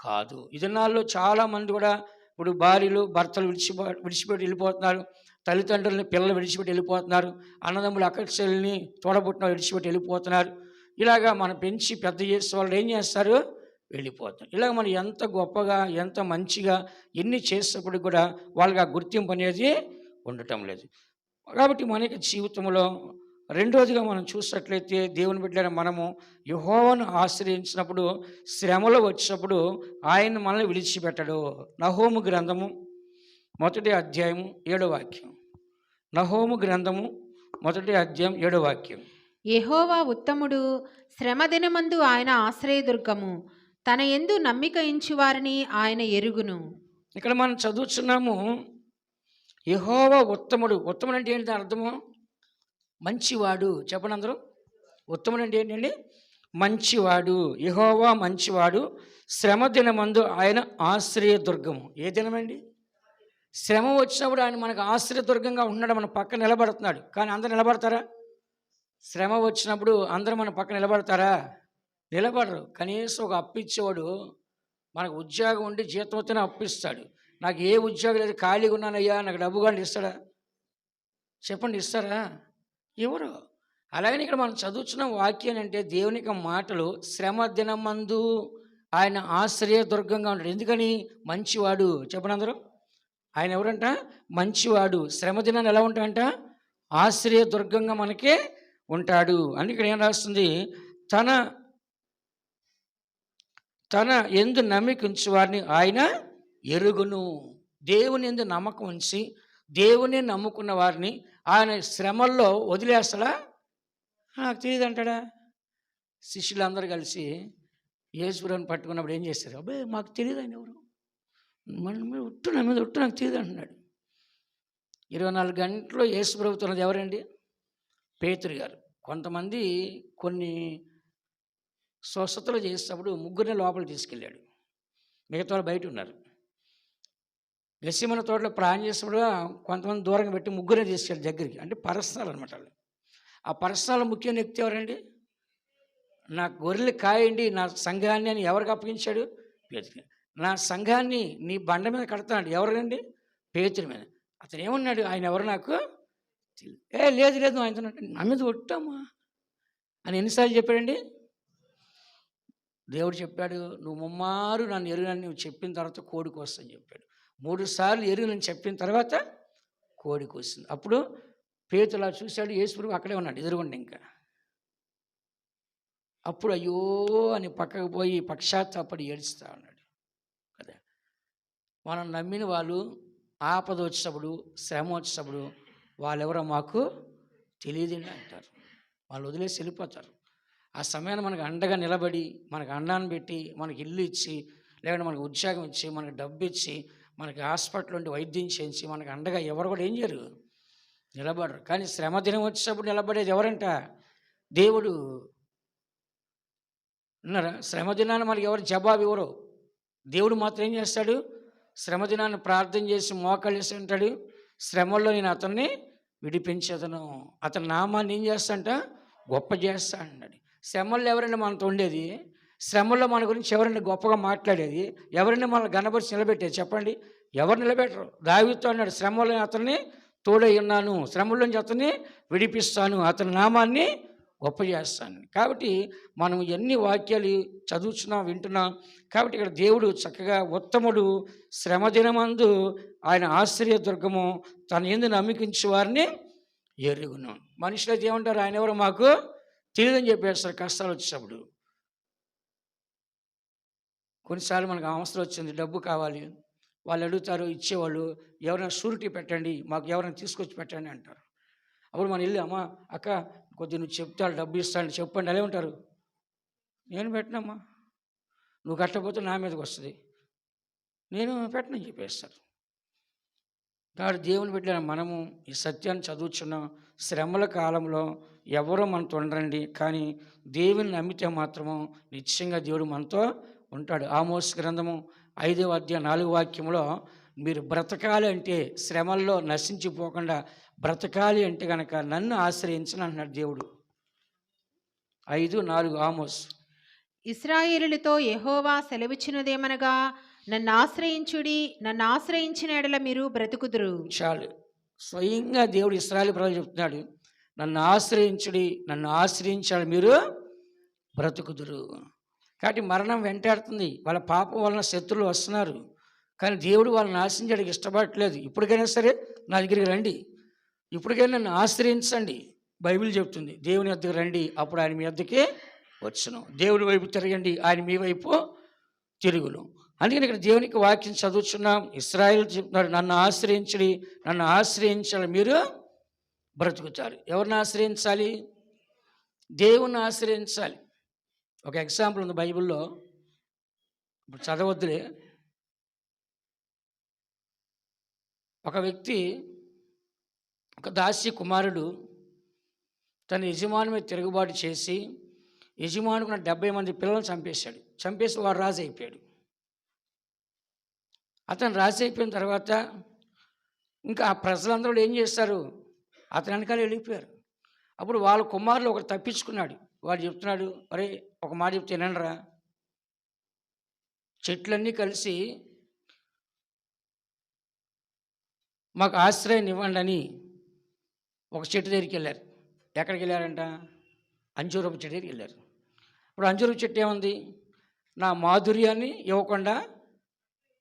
కాదు. ఈ దినాల్లో చాలామంది కూడా ఇప్పుడు భార్యలు భర్తలు విడిచిపెట్టి వెళ్ళిపోతున్నారు, తల్లిదండ్రులని పిల్లలు విడిచిపెట్టి వెళ్ళిపోతున్నారు, అన్నదమ్ములు అక్క చెల్లిని తోడబుట్టిన విడిచిపెట్టి వెళ్ళిపోతున్నారు. ఇలాగా మనం పెంచి పెద్ద చేసే వాళ్ళు ఏం చేస్తారు? వెళ్ళిపోతారు. ఇలాగ మనం ఎంత గొప్పగా ఎంత మంచిగా ఎన్ని చేసేటప్పుడు కూడా వాళ్ళకి ఆ గుర్తింపు అనేది ఉండటం లేదు. కాబట్టి మన యొక్క జీవితంలో రెండోదిగా మనం చూసినట్లయితే దేవుని బిడ్డలైన మనము యెహోవాను ఆశ్రయించినప్పుడు శ్రమలు వచ్చినప్పుడు ఆయన మనల్ని విడిచిపెట్టడు. నహోము గ్రంథము 1వ అధ్యాయము 7వ వాక్యం. నహోము గ్రంథము 1వ అధ్యాయం 7వ వాక్యం. యెహోవా ఉత్తముడు, శ్రమదినమందు ఆయన ఆశ్రయదుర్గము, తన యందు నమ్మిక ఇంచు వారిని ఆయన ఎరుగును. ఇక్కడ మనం చదువుతున్నాము యెహోవా ఉత్తముడు. ఉత్తముడు అంటే ఏంటి అర్థము? మంచివాడు. చెప్పండి అందరూ. ఉత్తముడు అంటే ఏంటండి? మంచివాడు. యెహోవా మంచివాడు, శ్రమ దినమందు ఆయన ఆశ్రయదుర్గము. ఏ దినమండి? శ్రమ వచ్చినప్పుడు ఆయన మనకు ఆశ్రయదుర్గంగా ఉన్నాడు, మన పక్కన నిలబడుతున్నాడు. కానీ అందరు నిలబడతారా? శ్రమ వచ్చినప్పుడు అందరూ మన పక్కన నిలబడతారా? నిలబడరు. కనీసం ఒక అప్పు ఇచ్చేవాడు మనకు ఉద్యోగం ఉండి జీతం వస్తేనే అప్పు ఇస్తాడు. నాకు ఏ ఉద్యోగం లేదు, ఖాళీగా ఉన్నానయ్యా, నాకు డబ్బు కానీ ఇస్తాడా? చెప్పండి, ఇస్తారా? ఎవరు? అలాగని ఇక్కడ మనం చదువుతున్న వాక్యం అంటే దేవునికి మాటలు శ్రమ దినమందు ఆయన ఆశ్రయదుర్గంగా ఉంటాడు. ఎందుకని? మంచివాడు. చెప్పండి అందరూ. ఆయన ఎవరంట? మంచివాడు. శ్రమ దినాన్ని ఎలా ఉంటాడంట? ఆశ్రయదుర్గంగా మనకే ఉంటాడు. అందుకని ఏం రాస్తుంది? తన యందు నమ్మిక ఉంచి వారిని ఆయన ఎరుగును. దేవుని యందు నమ్మకం ఉంచి దేవుని నమ్ముకున్న వారిని ఆయన శ్రమల్లో వదిలేస్తాడా? నాకు తెలియదు అంటాడా? శిష్యులందరూ కలిసి యేసుని పట్టుకున్నప్పుడు ఏం చేస్తారు? అబ్బాయి మాకు తెలియదు ఆయన ఎవరు, మన మీద ఒట్టు, నా మీద ఒట్టు, నాకు తెలియదు అంటున్నాడు. 24 గంటలు యేసు ప్రభుతో ఉన్నది ఎవరండి? పేతురు గారు. కొంతమంది కొన్ని స్వస్థతలు చేసేటప్పుడు ముగ్గురిని లోపలికి తీసుకెళ్ళాడు, మిగతా వాళ్ళు బయట ఉన్నారు. గెత్సేమనే తోటలో ప్రార్థన చేసినప్పుడు కొంతమంది దూరంగా పెట్టి ముగ్గురే తీసుకెళ్ళి దగ్గరికి, అంటే పర్సనల్ అనమాట వాళ్ళు. ఆ పర్సనల్ ముఖ్యమైన వ్యక్తి ఎవరండి? నా గొర్రెలు కాయండి, నా సంఘాన్ని అని ఎవరికి అప్పగించాడు? పేతురు. నా సంఘాన్ని నీ బండ మీద కడతాడు ఎవరండి? పేతురు మీద. అతను ఏమన్నాడు? ఆయన ఎవరు నాకు తెలియదు. లేదు లేదు ఆయనతో నా మీద ఒట్టమ్మా అని ఎన్నిసార్లు చెప్పాడండి? దేవుడు చెప్పాడు, నువ్వు ముమ్మారు నన్ను ఎరుగని నువ్వు చెప్పిన తర్వాత కోడి కోస్తని చెప్పాడు. 3 సార్లు ఎరుగనని చెప్పిన తర్వాత కోడి కోస్తుంది. అప్పుడు పేతురు చూశాడు, యేసు ప్రభు అక్కడే ఉన్నాడు ఎదురుగుండా. ఇంకా అప్పుడు అయ్యో అని పక్కకు పోయి పశ్చాత్తాపడి ఏడుస్తూ ఉన్నాడు కదా. మనం నమ్మిన వాళ్ళు ఆపద వచ్చినప్పుడు, శ్రమ వచ్చినప్పుడు వాళ్ళెవరో మాకు తెలియదండి అంటారు. వాళ్ళు వదిలేసి వెళ్ళిపోతారు. ఆ సమయాన్ని మనకు అండగా నిలబడి, మనకు అన్నాన్ని పెట్టి, మనకి ఇల్లు ఇచ్చి, లేదంటే మనకు ఉద్యోగం ఇచ్చి, మనకు డబ్బు ఇచ్చి, మనకి హాస్పిటల్ నుండి వైద్యం చేయించి మనకు అండగా ఎవరు కూడా ఏం చేయరు, నిలబడరు. కానీ శ్రమ దినం వచ్చినప్పుడు నిలబడేది ఎవరంట? దేవుడు. అన్నారా? శ్రమ దినాన్ని మనకి ఎవరు జవాబు ఇవ్వరు. దేవుడు మాత్రం ఏం చేస్తాడు? శ్రమ దినాన్ని ప్రార్థన చేసి మోకాళ్ళు వేసి ఉంటాడు, శ్రమల్లో నేను అతన్ని విడిపించేదను, అతని నామాన్ని ఏం చేస్తాంట? గొప్ప చేస్తా అన్నాడు. శ్రమల్లో ఎవరైనా మనతో ఉండేది? శ్రమల్లో మన గురించి ఎవరైనా గొప్పగా మాట్లాడేది? ఎవరైనా మనల్ని గణపరిచి నిలబెట్టేది? చెప్పండి, ఎవరు నిలబెట్టరు. దావీదుతో అన్నాడు, శ్రమలో అతన్ని తోడై ఉన్నాను, శ్రమల్లోంచి అతన్ని విడిపిస్తాను, అతని నామాన్ని గొప్ప చేస్తాను. కాబట్టి మనం ఎన్ని వాక్యాలు చదువుతున్నాం, వింటున్నాం. కాబట్టి ఇక్కడ దేవుడు చక్కగా ఉత్తముడు, శ్రమ దినమందు ఆయన ఆశ్రయదుర్గము, తన యందు నమ్మికించే వారిని ఎరుగును. మనుషులైతే ఏమంటారు? ఆయన ఎవరో మాకు తెలియదని చెప్పేస్తారు కష్టాలు వచ్చినప్పుడు. కొన్నిసార్లు మనకు అవసరం వచ్చింది, డబ్బు కావాలి, వాళ్ళు అడుగుతారు, ఇచ్చేవాళ్ళు ఎవరైనా షూరిటీ పెట్టండి, మాకు ఎవరైనా తీసుకొచ్చి పెట్టండి అంటారు. అప్పుడు మనం వెళ్ళి, అమ్మా అక్క కొద్దిగా నువ్వు చెప్తాడు డబ్బు ఇస్తాను చెప్పండి, అలా ఉంటారు. నేను పెట్టనమ్మా, నువ్వు కట్టకపోతే నా మీదకి వస్తుంది, నేను పెట్టనని చెప్పేస్తారు. కాబట్టి దేవుని బిడ్డ మనము ఈ సత్యాన్ని చదువుచున్నాం. శ్రమల కాలంలో ఎవరో మనతో ఉండరండి, కానీ దేవుని నమ్మితే మాత్రము నిశ్చయంగా దేవుడు మనతో ఉంటాడు. ఆమోస్ గ్రంథము 5వ అధ్యాయం 4వ వాక్యంలో, మీరు బ్రతకాలి అంటే, శ్రమల్లో నశించిపోకుండా బ్రతకాలి అంటే కనుక నన్ను ఆశ్రయించని అంటున్నాడు దేవుడు. 5:4 ఆమోస్. ఇశ్రాయేలులతో యెహోవా సెలవిచ్చినదేమనగా, నన్ను ఆశ్రయించుడి, నన్ను ఆశ్రయించిన ఎడల మీరు బ్రతుకుదురు. చాలు, స్వయంగా దేవుడు ఇశ్రాయేలు ప్రజలు చెప్తున్నాడు, నన్ను ఆశ్రయించుడి, నన్ను ఆశ్రయించాలి, మీరు బ్రతుకుదురు. కాబట్టి మరణం వెంటాడుతుంది, వాళ్ళ పాపం వలన శత్రువులు వస్తున్నారు, కానీ దేవుడు వాళ్ళని ఆశ్రయించడానికి ఇష్టపడట్లేదు. ఇప్పటికైనా సరే నా దగ్గరికి రండి, ఇప్పటికైనా నన్ను ఆశ్రయించండి. బైబిల్ చెప్తుంది, దేవుని వద్దకు రండి, అప్పుడు ఆయన మీ వద్దకే వచ్చును. దేవుని వైపు తిరగండి, ఆయన మీ వైపు తిరుగును. అందుకని ఇక్కడ దేవునికి వాక్యం చదువుతున్నాం. ఇశ్రాయేలు చెప్తున్నాడు, నన్ను ఆశ్రయించడి, నన్ను ఆశ్రయించాలి, మీరు బ్రతుకుతారు. ఎవరిని ఆశ్రయించాలి? దేవుని ఆశ్రయించాలి. ఒక ఎగ్జాంపుల్ ఉంది బైబిల్లో, ఇప్పుడు చదవద్దులే. ఒక వ్యక్తి, ఒక దాసి కుమారుడు తన యజమాని మీద తిరుగుబాటు చేసి యజమానుకున్న 70 మంది పిల్లలను చంపేసి వాడు రాజు అయిపోయాడు. అతను రాజు అయిపోయిన తర్వాత ఇంకా ఆ ప్రజలందరూ ఏం చేస్తారు? అతని వెనకాల వెళ్ళిపోయారు. అప్పుడు వాళ్ళ కుమారులు ఒకరు తప్పించుకున్నాడు. వాడు చెప్తున్నాడు, అరే ఒక మాట చెప్తే వినండిరా, చెట్లన్నీ కలిసి మాకు ఆశ్రయం ఇవ్వండి అని ఒక చెట్టు దగ్గరికి వెళ్ళారు. ఎక్కడికి వెళ్ళారంట? అంజూరపు చెట్టు దగ్గరికి వెళ్ళారు. ఇప్పుడు అంజూరపు చెట్టు ఏముంది? నా మాధుర్యాన్ని ఇవ్వకుండా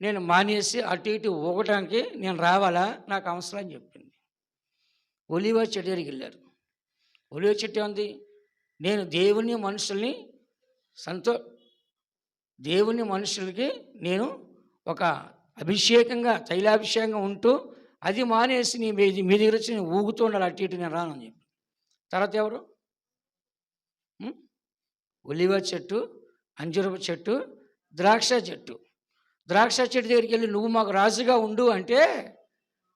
నేను మానేసి అటు ఇటు ఊగటానికి నేను రావాలా, నాకు అవసరం అని చెప్పింది. ఒలివ చెట్టు దగ్గరికి వెళ్ళారు. ఒలివ చెట్టు ఏముంది? నేను దేవుని మనుషులకి నేను ఒక అభిషేకంగా, తైలాభిషేకంగా ఉంటూ అది మానేసి మీ దగ్గర వచ్చి నేను ఊగుతూ ఉండాలి, అటు ఇటు నేను రానని చెప్పి. తర్వాత ఎవరు? ఒలివ చెట్టు, అంజూరపు చెట్టు, ద్రాక్ష చెట్టు. ద్రాక్ష చెట్టు దగ్గరికి వెళ్ళి నువ్వు మాకు రాజుగా ఉండు అంటే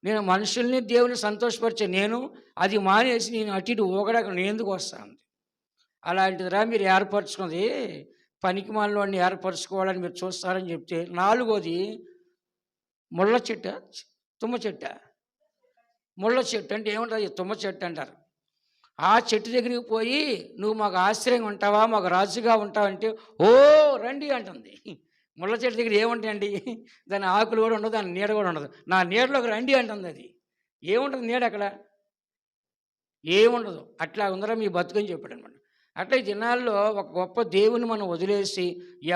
నేను మనుషుల్ని దేవుని సంతోషపరిచే నేను అది మానేసి నేను అటు ఇటు ఊగడానికి నేను ఎందుకు వస్తాను? అలాంటిదిరా మీరు ఏర్పరచుకున్నది, పనికి మాలినోడిని ఏర్పరచుకోవాలని మీరు చూస్తారని చెప్తే, నాలుగోది ముళ్ళ చెట్ట, తుమ్మ చెట్ట. ముళ్ళ చెట్టు అంటే ఏముంటుంది? తుమ్మ చెట్టు అంటారు. ఆ చెట్టు దగ్గరికి పోయి నువ్వు మాకు ఆశ్రయంగా ఉంటావా, మాకు రాజుగా ఉంటావంటే ఓ రండి అంటుంది. ముళ్ళ చెట్టు దగ్గర ఏముంటాయండి? దాని ఆకులు కూడా ఉండదు, దాని నీడ కూడా ఉండదు. నా నీడలోకి రండి అంటుంది. అది ఏముంటుంది నీడ అక్కడ? ఏముండదు. అట్లా ఉందరా మీ బతుకని చెప్పాడు అనమాట. అట్లా ఈ దినాల్లో ఒక గొప్ప దేవుని మనం వదిలేసి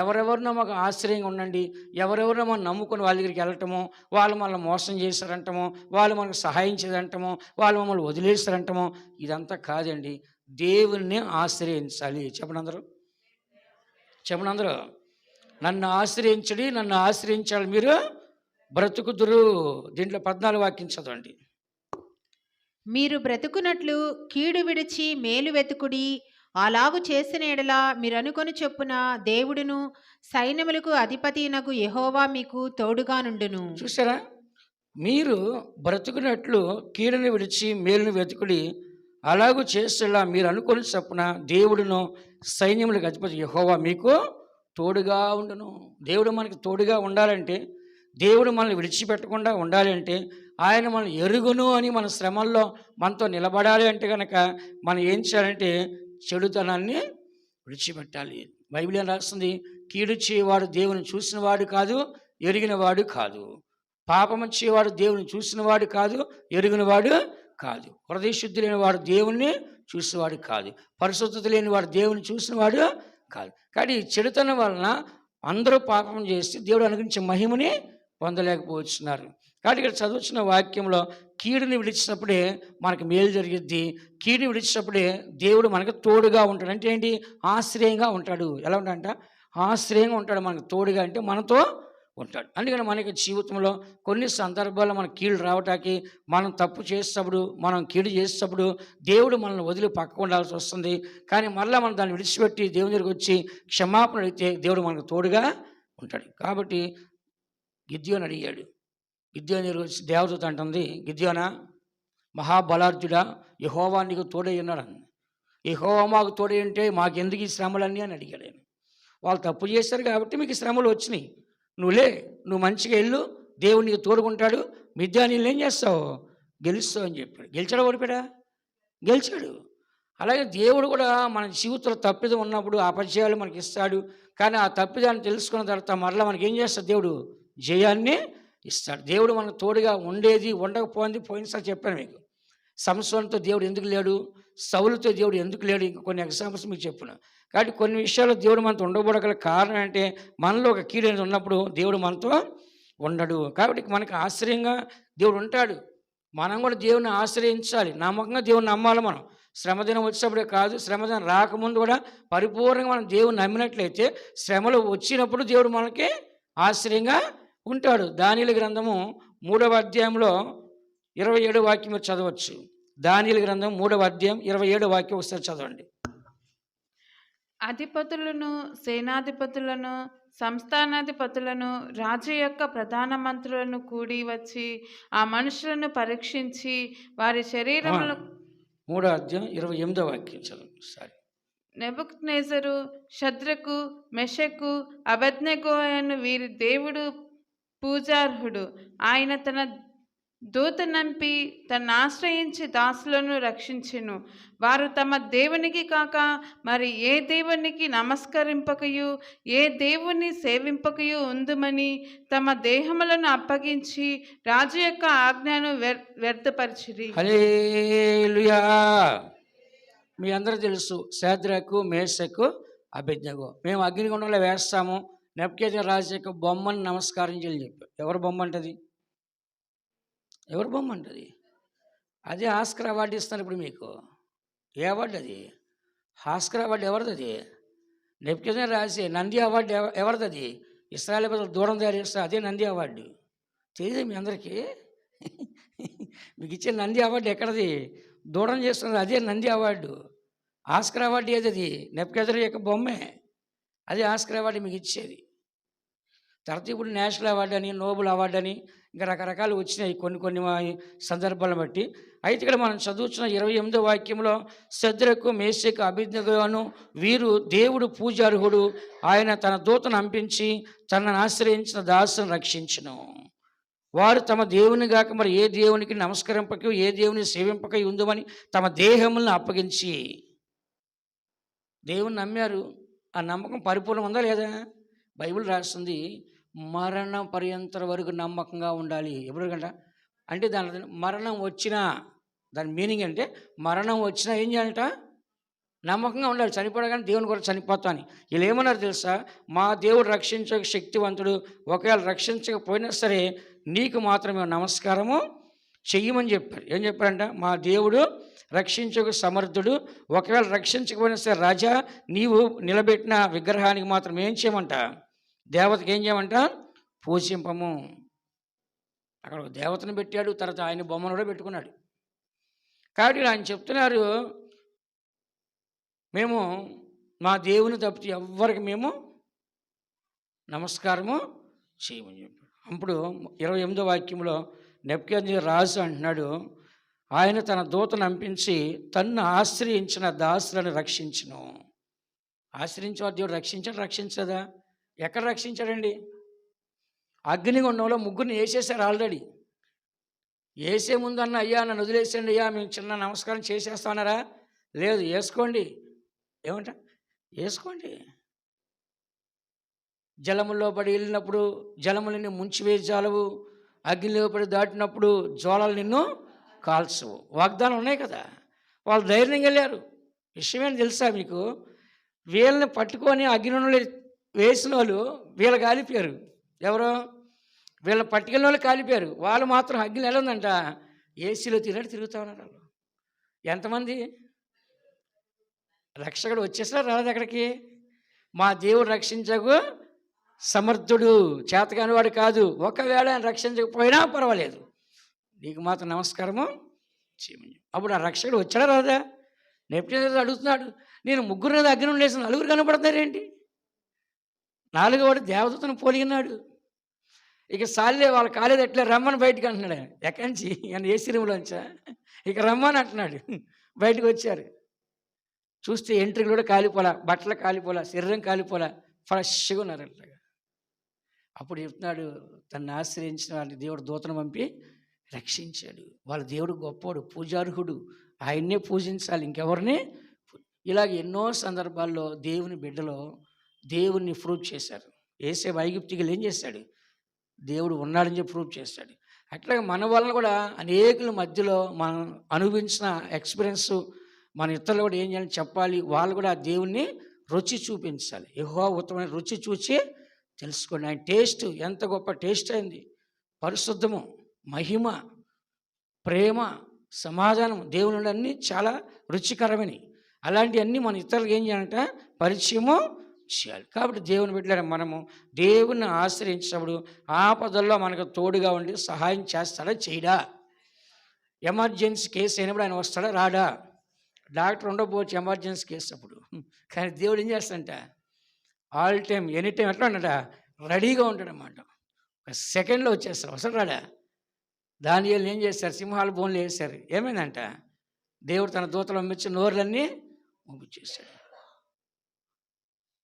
ఎవరెవరినో మాకు ఆశ్రయంగా ఉండండి, ఎవరెవరినో మనం నమ్ముకొని వాళ్ళ దగ్గరికి వెళ్ళటము, వాళ్ళు మనల్ని మోసం చేశారంటమో, వాళ్ళు మనకు సహాయం చేయదంటమో, వాళ్ళు మమ్మల్ని వదిలేస్తారంటమో, ఇదంతా కాదండి. దేవుణ్ణి ఆశ్రయించాలి. చెప్పండి అందరూ, చెప్పండి అందరూ. నన్ను ఆశ్రయించడి, నన్ను ఆశ్రయించాలి, మీరు బ్రతుకుదురు. దీంట్లో 14 వాక్యం చదవండి. మీరు బ్రతుకున్నట్లు కీడు విడిచి మేలు వెతుకుడి, అలాగు చేసిన ఎడల మీరు అనుకొని చొప్పున దేవుడును సైన్యములకు అధిపతినగు యెహోవా మీకు తోడుగా నుండును. చూసారా? మీరు బ్రతుకున్నట్లు కీడుని విడిచి మేలును వెతుకుడి, అలాగూ చేసేలా మీరు అనుకొని చొప్పున దేవుడును సైన్యములకు అధిపతి యెహోవా మీకు తోడుగా ఉండును. దేవుడు మనకి తోడుగా ఉండాలంటే, దేవుడు మనల్ని విడిచిపెట్టకుండా ఉండాలి అంటే, ఆయన మనల్ని ఎరుగును అని మన శ్రమల్లో మనతో నిలబడాలి అంటే కనుక మనం ఏం చేయాలంటే చెడుతనాన్ని విడిచిపెట్టాలి. బైబిల్ ఏం రాస్తుంది? కీడు చేయవాడు దేవుని చూసినవాడు కాదు, ఎరిగినవాడు కాదు. పాపము చేయవాడు దేవుని చూసినవాడు కాదు, ఎరిగినవాడు కాదు. హృదయ శుద్ధి లేనివాడు దేవుణ్ణి చూసేవాడు కాదు, పరిశుద్ధత లేనివాడు దేవుని చూసినవాడు కాదు. కానీ ఈ చెడుతనం వలన అందరూ పాపం చేసి దేవుడు అనుగ్రహించే మహిమని పొందలేకపోతున్నారు. కాబట్టి ఇక్కడ చదువుతున్న వాక్యంలో కీడుని విడిచినప్పుడే మనకు మేలు జరిగిద్ది, కీడుని విడిచినప్పుడే దేవుడు మనకు తోడుగా ఉంటాడు. అంటే ఏంటి? ఆశ్రయంగా ఉంటాడు. ఎలా ఉంటాడంట? ఆశ్రయంగా ఉంటాడు. మనకు తోడుగా అంటే మనతో ఉంటాడు. అందుకని మనకి జీవితంలో కొన్ని సందర్భాల్లో మన కీడు రావటానికి, మనం తప్పు చేసేటప్పుడు, మనం కీడు చేసేటప్పుడు దేవుడు మనల్ని వదిలి పక్కకు ఉండాల్సి వస్తుంది. కానీ మళ్ళీ మనం దాన్ని విడిచిపెట్టి దేవుని దగ్గరికి వచ్చి క్షమాపణ అడిగితే దేవుడు మనకు తోడుగా ఉంటాడు. కాబట్టి గిద్యోను అడిగాడు. గిద్యోను దగ్గరికి వచ్చి దేవదూత అంటుంది, గిద్యోనా, మహాబలార్జుడా, యెహోవా నీకు తోడై ఉన్నాడు అంది. యెహోవా మాకు తోడై ఉంటే మాకెందుకు ఈ శ్రమలన్నీ అని అడిగాడు ఆయన. వాళ్ళు తప్పు చేశారు కాబట్టి మీకు శ్రమలు వచ్చినాయి. నువ్వు మంచిగా వెళ్ళు, దేవుడు నీకు తోడుకుంటాడు, మిద్యానీళ్ళు ఏం చేస్తావు? గెలుస్తావు అని చెప్పాడు. గెలిచాడా ఓడిపోయాడా? గెలిచాడు. అలాగే దేవుడు కూడా మన జీవితంలో తప్పిదం ఉన్నప్పుడు అపజయాలు మనకి ఇస్తాడు. కానీ ఆ తప్పిదాన్ని తెలుసుకున్న తర్వాత మరలా మనకి ఏం చేస్తాడు? దేవుడు జయాన్ని ఇస్తాడు. దేవుడు మనకు తోడుగా ఉండేది ఉండకపోయింది పోయినసారి చెప్పాను మీకు. సంసోనుతో దేవుడు ఎందుకు లేడు, సౌలుతో దేవుడు ఎందుకు లేడు, ఇంకా కొన్ని ఎగ్జాంపుల్స్ మీకు చెప్పిన. కాబట్టి కొన్ని విషయాల్లో దేవుడు మనతో ఉండబోడగల కారణం అంటే మనలో ఒక కీడు అనేది ఉన్నప్పుడు దేవుడు మనతో ఉండడు. కాబట్టి మనకు ఆశ్రయంగా దేవుడు ఉంటాడు. మనం కూడా దేవుని ఆశ్రయించాలి, నమ్మకంగా దేవుని నమ్మాలి. మనం శ్రమదినం వచ్చేటప్పుడే కాదు, శ్రమదినం రాకముందు కూడా పరిపూర్ణంగా మనం దేవుని నమ్మినట్లయితే శ్రమలు వచ్చినప్పుడు దేవుడు మనకి ఆశ్రయంగా ఉంటాడు. దానియేలు గ్రంథము 3వ అధ్యాయంలో 27వ వాక్యం మీరు చదవచ్చు. దానియేలు గ్రంథం 3వ అధ్యాయం 27వ వాక్యం ఒకసారి చదవండి. అధిపతులను, సేనాధిపతులను, సంస్థానాధిపతులను, రాజు యొక్క ప్రధాన మంత్రులను కూడి వచ్చి ఆ మనుషులను పరీక్షించి వారి శరీరములను 3వ అధ్యాయం 28వ వాక్యం చదవండి. సారీ. నెబుకద్నెజరు, షద్రకు, మెషకు, అబేద్నెగో అను వీరి దేవుడు పూజార్హుడు. ఆయన తన దూత నంపి తను ఆశ్రయించి దాసులను రక్షించెను. వారు తమ దేవునికి కాక మరి ఏ దేవునికి నమస్కరింపకయు ఏ దేవుని సేవింపకయు ఉందుమని తమ దేహములను అప్పగించి రాజు యొక్క ఆజ్ఞను వ్యర్థపరిచిరి. హల్లెలూయా. మీ అందరూ తెలుసు, షద్రకు, మేషకు, అబేద్నెగో మేము అగ్నిగుండంలో వేస్తాము, నెబుకద్నెజరు యొక్క బొమ్మను నమస్కారం చేయాలని చెప్పారు. ఎవరు బొమ్మ అంటది? ఎవరు బొమ్మ అంటది? అదే ఆస్కర్ అవార్డు ఇస్తున్నారు ఇప్పుడు మీకు. ఏ అవార్డు అది? ఆస్కర్ అవార్డు ఎవరిది? అది నెబుకద్నెజరు రాసే నంది అవార్డు ఎవరిది? అది ఇశ్రాయేలు ప్రజలు దూరం తయారు చేస్తారు, అదే నంది అవార్డు. తెలియదు మీ అందరికీ? మీకు ఇచ్చే నంది అవార్డు ఎక్కడది? దూరం చేస్తున్నారు, అదే నంది అవార్డు. ఆస్కర్ అవార్డు ఏది? అది నెబుకద్నెజరు యొక్క బొమ్మే, అదే ఆస్కర్ అవార్డు మీకు ఇచ్చేది. తర్వాత ఇప్పుడు నేషనల్ అవార్డు అని, నోబెల్ అవార్డు అని ఇంకా రకరకాలు వచ్చినాయి కొన్ని సందర్భాలను బట్టి. అయితే ఇక్కడ మనం చదువుతున్న 28వ వాక్యంలో శద్రకు మేషకు అబేద్నెగోను వీరు దేవుడు పూజార్హుడు, ఆయన తన దూతను పంపించి తనను ఆశ్రయించిన దాసులను రక్షించును. వారు తమ దేవుని గాక మరి ఏ దేవునికి నమస్కరింపక ఏ దేవుని సేవింపక ఉందమని తమ దేహములను అప్పగించి దేవుని నమ్మారు. ఆ నమ్మకం పరిపూర్ణం ఉందా లేదా? బైబిల్ రాస్తుంది మరణ పర్యంతర వరకు నమ్మకంగా ఉండాలి. ఎప్పుడుకంట అంటే దాని మరణం వచ్చినా, దాని మీనింగ్ అంటే మరణం వచ్చినా ఏం చేయాలంట? నమ్మకంగా ఉండాలి. చనిపోవడం దేవుని కొరకు చనిపోతా అని. వీళ్ళు ఏమన్నారు తెలుసా? మా దేవుడు రక్షించక శక్తివంతుడు, ఒకవేళ రక్షించకపోయినా సరే నీకు మాత్రమే నమస్కారము చెయ్యమని చెప్పారు. ఏం చెప్పారంట? మా దేవుడు రక్షించక సమర్థుడు, ఒకవేళ రక్షించకపోయినా సరే రాజా నీవు నిలబెట్టిన విగ్రహానికి మాత్రం ఏం చేయమంట? దేవతకి ఏం చేయమంట? పూజింపము. అక్కడ ఒక దేవతను పెట్టాడు, తర్వాత ఆయన బొమ్మను కూడా పెట్టుకున్నాడు. కాబట్టి ఆయన చెప్తున్నారు, మేము మా దేవుని తప్పితే ఎవ్వరికి మేము నమస్కారము చేయమని చెప్పాడు. అప్పుడు 28వ వాక్యంలో నెబుకద్నెజరు రాజు అంటున్నాడు, ఆయన తన దూతను పంపించి తన్ను ఆశ్రయించిన దాసులను రక్షించును. ఆశ్రయించే దేవుడు రక్షించదా? ఎక్కడ రక్షించాడండి? అగ్నిగుండంలో ముగ్గురిని వేసేసారు ఆల్రెడీ. వేసే ముందు అన్న అయ్యా నన్ను వదిలేసండి అయ్యా మేము చిన్న నమస్కారం చేసేస్తామన్నారా? లేదు, వేసుకోండి. ఏమంట? వేసుకోండి. జలముల్లో పడి వెళ్ళినప్పుడు జలములు నిన్ను ముంచివేసి జాలవు, అగ్నిలో పడి దాటినప్పుడు జ్వాలలు నిన్ను కాల్చవు. వాగ్దానం ఉన్నాయి కదా. వాళ్ళు ధైర్యంగా వెళ్ళారు. విషయమేంటి తెలుసా మీకు? వీళ్ళని పట్టుకొని అగ్నిలో వేసిన వాళ్ళు వీళ్ళు కాలిపోయారు. ఎవరో వీళ్ళని పట్టుకెళ్ళిన వాళ్ళు కాలిపోయారు. వాళ్ళు మాత్రం అగ్ని ఎలా ఉందంట? ఏసీలో తిరుగుతూ ఉన్నారు వాళ్ళు. ఎంతమంది? రక్షకుడు వచ్చేసినా రాలేదు అక్కడికి. మా దేవుడు రక్షించకు సమర్థుడు, చేతగానివాడు కాదు. ఒకవేళ ఆయన రక్షించకపోయినా పర్వాలేదు, నీకు మాత్రం నమస్కారము చేయమని. అప్పుడు ఆ రక్షకుడు వచ్చాడా రాదా? నెబుకద్నెజరు అడుగుతున్నాడు, నేను ముగ్గురు అగ్ని ఉండేసి నలుగురు కనపడతారేంటి? 4వ దేవదూతను పోలిగినాడు. ఇక సాలే వాళ్ళు కాలేదు, ఎట్లా రమ్మని బయటకు అంటున్నాడు. ఆయన ఎక్కడి నుంచి? ఆయన ఏసీ రూమ్లోంచా? ఇక రమ్మని అంటున్నాడు. బయటకు వచ్చారు. చూస్తే ఎంట్రీలు కూడా కాలిపోలా, బట్టలు కాలిపోలా, శరీరం కాలిపోలా, ఫ్రెష్గా ఉన్నారు అట్లాగా. అప్పుడు చెప్తున్నాడు, తను ఆశ్రయించిన వాళ్ళని దేవుడు దూతను పంపి రక్షించాడు. వాళ్ళ దేవుడు గొప్పవాడు, పూజార్హుడు, ఆయన్నే పూజించాలి, ఇంకెవరిని. ఇలాగ ఎన్నో సందర్భాల్లో దేవుని బిడ్డలో దేవుణ్ణి ప్రూవ్ చేశారు. యోసేపు ఐగుప్తుకి ఏం చేశాడు? దేవుడు ఉన్నాడని చెప్పి ప్రూవ్ చేశాడు. అట్లాగే మన వలన కూడా అనేకుల మధ్యలో మనం అనుభవించిన ఎక్స్పీరియన్స్ మన ఇతరులు కూడా ఏం చేయాలని చెప్పాలి. వాళ్ళు కూడా ఆ దేవుణ్ణి రుచి చూపించాలి. యెహోవా ఉత్తమమైన రుచి చూసి తెలుసుకోండి. ఆయన టేస్ట్ ఎంత గొప్ప టేస్ట్ అయింది. పరిశుద్ధము, మహిమ, ప్రేమ, సమాధానం, దేవుని అన్నీ చాలా రుచికరమైనవి. అలాంటివన్నీ మన ఇతరులకు ఏం చేయాలంట? పరిచయము చేయాలి. కాబట్టి దేవుని బిడ్డలారా, మనము దేవుని ఆశ్రయించినప్పుడు ఆపదల్లో మనకు తోడుగా ఉండి సహాయం చేస్తాడా చేయడా? ఎమర్జెన్సీ కేసు అయినప్పుడు ఆయన వస్తాడా రాడా? డాక్టర్ ఉండకపోవచ్చు ఎమర్జెన్సీ కేసు అప్పుడు, కానీ దేవుడు ఏం చేస్తాడంట? ఆల్ టైం ఎనీ టైం ఎట్లా ఉంటాడా? రెడీగా ఉంటాడన్నమాట. ఒక సెకండ్లో వచ్చేస్తారు. అసలు రాడా? దానియేలుని ఏం చేస్తారు? సింహాల బోన్లు వేశారు. ఏమైందంట? దేవుడు తన దూతలు పంపించి నోరులన్నీ పంపించేశాడు.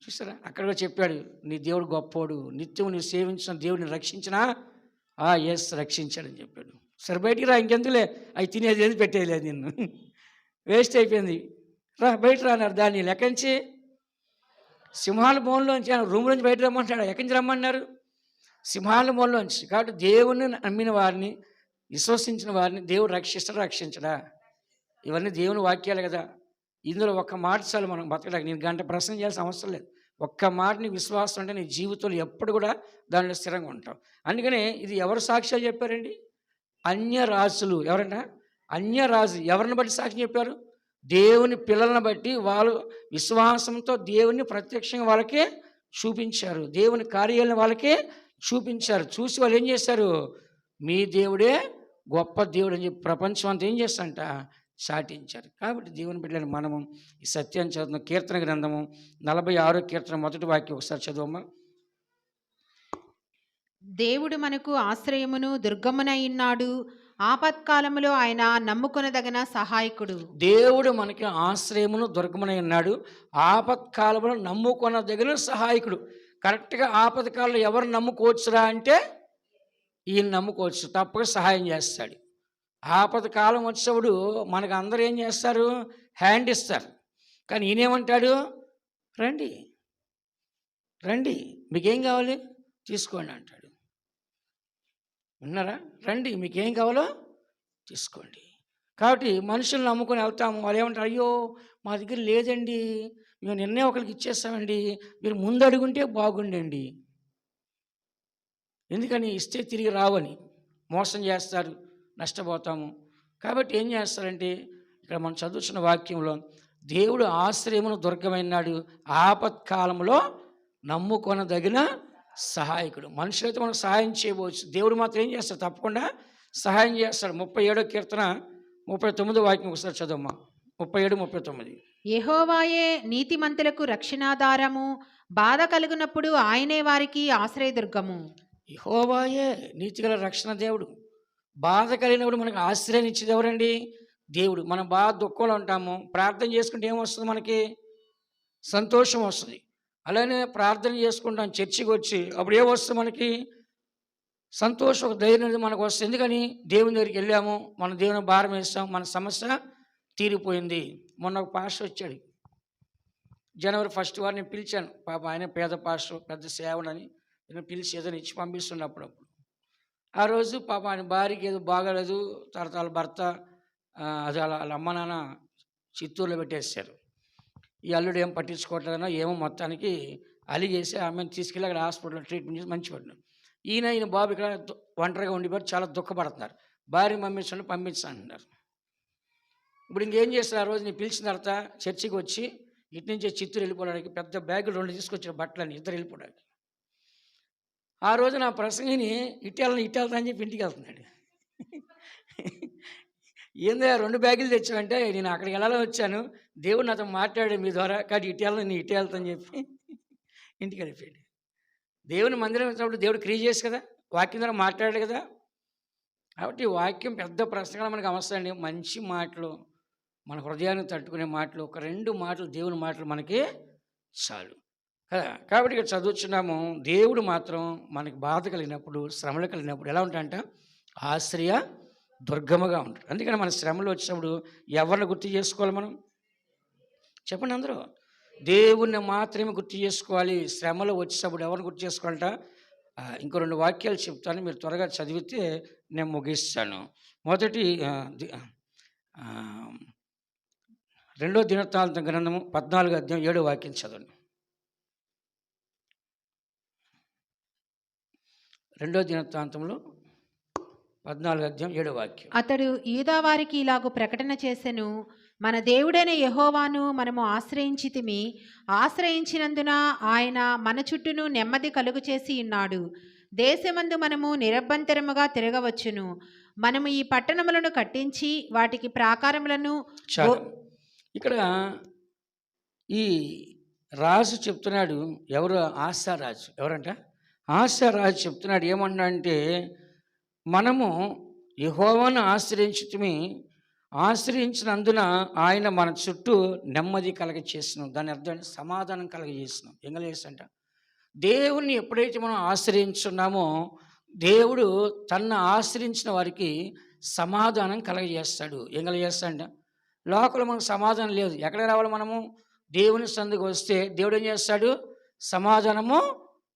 చూసారా? అక్కడ కూడా చెప్పాడు, నీ దేవుడు గొప్పోడు, నిత్యం నువ్వు సేవించిన దేవుడిని రక్షించినా ఎస్ రక్షించాడని చెప్పాడు. సరే బయటికి రా, ఇంకెందుకులే అవి తినేది లేదు పెట్టేది లేదు, నిన్ను వేస్ట్ అయిపోయింది, రా బయట రాన్నారు. దాన్ని ఎక్కడి నుంచి? సింహాల బోన్లోంచి. రూమ్లోంచి బయట రమ్మంటాడు. ఎక్కడి నుంచి రమ్మన్నారు? సింహాల బోన్లోంచి. కాబట్టి దేవుని నమ్మిన వారిని, విశ్వసించిన వారిని దేవుడు రక్షిస్తాడా రక్షించడా? ఇవన్నీ దేవుని వాక్యాలు కదా. ఇందులో ఒక్క మాట చాలు మనం బతకడానికి. నేను గంట ప్రశ్న చేయాల్సిన అవసరం లేదు. ఒక్క మాటని విశ్వాసం అంటే నీ జీవితంలో ఎప్పుడు కూడా దానిలో స్థిరంగా ఉంటావు. అందుకనే ఇది ఎవరు సాక్ష్యాలు చెప్పారండి? అన్యరాజులు. ఎవరంట? అన్యరాజు. ఎవరిని బట్టి సాక్ష్యం చెప్పారు? దేవుని పిల్లలను బట్టి వాళ్ళు విశ్వాసంతో దేవుని ప్రత్యక్షంగా వాళ్ళకే చూపించారు. దేవుని కార్యాలను వాళ్ళకే చూపించారు. చూసి వాళ్ళు ఏం చేశారు? మీ దేవుడే గొప్ప దేవుడు అని చెప్పి ప్రపంచం అంతా ఏం చేస్తారంట? చాటించారు. కాబట్టి దేవుని బిడ్డలను మనము ఈ సత్యాన్ని చదువుతున్న కీర్తన గ్రంథము 46వ కీర్తన 1వ వాక్యం ఒకసారి చదువమ్మా. దేవుడు మనకు ఆశ్రయమును దుర్గమునై ఉన్నాడు. ఆపత్కాలములో ఆయన నమ్ముకొనదగిన సహాయకుడు. దేవుడు మనకి ఆశ్రయమును దుర్గమునై ఉన్నాడు. ఆపత్కాలంలో నమ్ముకొనదగిన సహాయకుడు. కరెక్ట్గా ఆపత్కాలంలో ఎవరు నమ్ముకోవచ్చురా అంటే ఈయన నమ్ముకోవచ్చు, తప్పక సహాయం చేస్తాడు. ఆపత్కాలం వచ్చినప్పుడు మనకు అందరూ ఏం చేస్తారు? హ్యాండ్ ఇస్తారు. కానీ ఈయనేమంటాడు? రండి రండి, మీకేం కావాలి తీసుకోండి అంటాడు. విన్నారా? రండి, మీకేం కావాలో తీసుకోండి. కాబట్టి మనుషులను నమ్ముకొని వెళ్తాము. వాళ్ళు ఏమంటారు? అయ్యో మా దగ్గర లేదండి, మేము నిన్నే ఒకరికి ఇచ్చేస్తామండి, మీరు ముందు అడుగుంటే బాగుండండి. ఎందుకని? ఇస్తే తిరిగి రావని మోసం చేస్తారు, నష్టపోతాము. కాబట్టి ఏం చేస్తారంటే ఇక్కడ మనం చదువుతున్న వాక్యంలో దేవుడు ఆశ్రయమును దుర్గమైనాడు, ఆపత్కాలంలో నమ్ముకొనదగిన సహాయకుడు. మనుషులైతే మనకు సహాయం చేయవచ్చు, దేవుడు మాత్రం ఏం చేస్తాడు? తప్పకుండా సహాయం చేస్తాడు. 37వ కీర్తన 39వ వాక్యం ఒకసారి చదవమ్మా. 37:39. యెహోవాయే నీతిమంతులకు రక్షణాధారము, బాధ కలుగునప్పుడు ఆయనే వారికి ఆశ్రయదుర్గము. యెహోవాయే నీతిగల రక్షణ దేవుడు. బాధ కలిగినప్పుడు మనకు ఆశ్రయం ఇచ్చేది ఎవరండి? దేవుడు. మనం బాగా దుఃఖంలో ఉంటాము, ప్రార్థన చేసుకుంటే ఏమొస్తుంది? మనకి సంతోషం వస్తుంది. అలానే ప్రార్థన చేసుకుంటాం, చర్చికి వచ్చి అప్పుడు ఏమొస్తుంది? మనకి సంతోషం, ఒక ధైర్యం అనేది మనకు వస్తుంది. ఎందుకని? దేవుని దగ్గరికి వెళ్ళాము, మన దేవుని భారం వేస్తాం, మన సమస్య తీరిపోయింది. మొన్న ఒక పాస్టర్ వచ్చాడు, జనవరి 1 వారు నేను పిలిచాను. పాప ఆయన పేద పాస్టర్, పెద్ద సేవనని నేను పిలిచి ఏదైనా ఇచ్చి పంపిస్తున్నప్పుడు ఆ రోజు పాప ఆయన భార్యకి ఏదో బాగాలేదు, తర్వాత వాళ్ళ భర్త అది వాళ్ళ అమ్మ నాన్న చిత్తూరులో పెట్టేశారు. ఈ అల్లుడు ఏం పట్టించుకోవట్లేదనో ఏమో మొత్తానికి అలిగేసి ఆమెను తీసుకెళ్ళి అక్కడ హాస్పిటల్లో ట్రీట్మెంట్ చేసి మంచిపడ్డాను. ఈయన బాబు ఇక్కడ ఒంటరిగా ఉండిపోయి చాలా దుఃఖపడుతున్నారు. భార్య పంపించంటున్నారు. ఇప్పుడు ఇంకేం చేస్తారు? ఆ రోజు నేను పిలిచిన తర్వాత చర్చికి వచ్చి ఇటు నుంచి చిత్తూరు వెళ్ళిపోవడానికి పెద్ద బ్యాగులు 2 తీసుకొచ్చిన బట్టలని ఇద్దరు వెళ్ళిపోవడానికి. ఆ రోజు నా ప్రసంగిని ఇటు వెళ్తా అని చెప్పి ఇంటికి వెళ్తున్నాడు. ఏందో 2 బ్యాగులు తెచ్చామంటే నేను అక్కడికి వెళ్ళాలని వచ్చాను, దేవుడు నాతో మాట్లాడాడు మీ ద్వారా, కానీ నేను ఇటు వెళ్తాను చెప్పి ఇంటికి వెళ్ళిపోయాడు. దేవుని మందిరం వచ్చినప్పుడు దేవుడు క్రియ చేసి కదా, వాక్యం ద్వారా మాట్లాడాడు కదా. కాబట్టి వాక్యం పెద్ద ప్రసంగాలు మనకు అవసరం అండి. మంచి మాటలు, మన హృదయాన్ని తట్టుకునే మాటలు, ఒక 2 మాటలు దేవుని మాటలు మనకి చాలు కదా. కాబట్టి ఇక్కడ చదువుతున్నాము, దేవుడు మాత్రం మనకి బాధ కలిగినప్పుడు, శ్రమలు కలిగినప్పుడు ఎలా ఉంటాడంట? ఆశ్రయ దుర్గముగా ఉంటాడు. అందుకని మన శ్రమలు వచ్చినప్పుడు ఎవరిని గుర్తు చేసుకోవాలి మనం? చెప్పండి అందరూ. దేవుణ్ణి మాత్రమే గుర్తు చేసుకోవాలి. శ్రమలు వచ్చినప్పుడు ఎవరిని గుర్తు చేసుకోవాలంట? ఇంకో 2 వాక్యాలు చెప్తాను, మీరు త్వరగా చదివితే నేను ముగిస్తాను. మొదటి 2వ దినవృత్తాంతం గ్రంథము 14వ అధ్యాయం 7వ వాక్యం చదవండి. 2వ దినవృత్తాంతంలో 14వ అధ్యాయం 7వ వాక్యం. అతడు యూదా వారికి ఇలాగు ప్రకటన చేసెను, మన దేవుడైన యెహోవాను మనము ఆశ్రయించితిమి, ఆశ్రయించినందున ఆయన మన చుట్టూను నెమ్మది కలుగు చేసి ఉన్నాడు. దేశమందు మనము నిరభ్యంతరముగా తిరగవచ్చును. మనము ఈ పట్టణములను కట్టించి వాటికి ప్రాకారములను. ఇక్కడ ఈ రాజు చెప్తున్నాడు, ఎవరు? ఆశారాజు. ఎవరంట? ఆశారాజు చెప్తున్నాడు. ఏమన్నా అంటే మనము యెహోవాను ఆశ్రయించినందున ఆయన మన చుట్టూ నెమ్మది కలగచేసినాం. దాని అర్థం సమాధానం కలగజేసినాం. ఏం కలగజేస్తంట? దేవుణ్ణి ఎప్పుడైతే మనం ఆశ్రయించున్నామో దేవుడు తనను ఆశ్రయించిన వారికి సమాధానం కలగజేస్తాడు. ఏం కలగజేస్తాడంట? లోకంలో మనకు సమాధానం లేదు. ఎక్కడికి రావాలి మనము? దేవుని సందుకు వస్తే దేవుడు ఏం చేస్తాడు? సమాధానము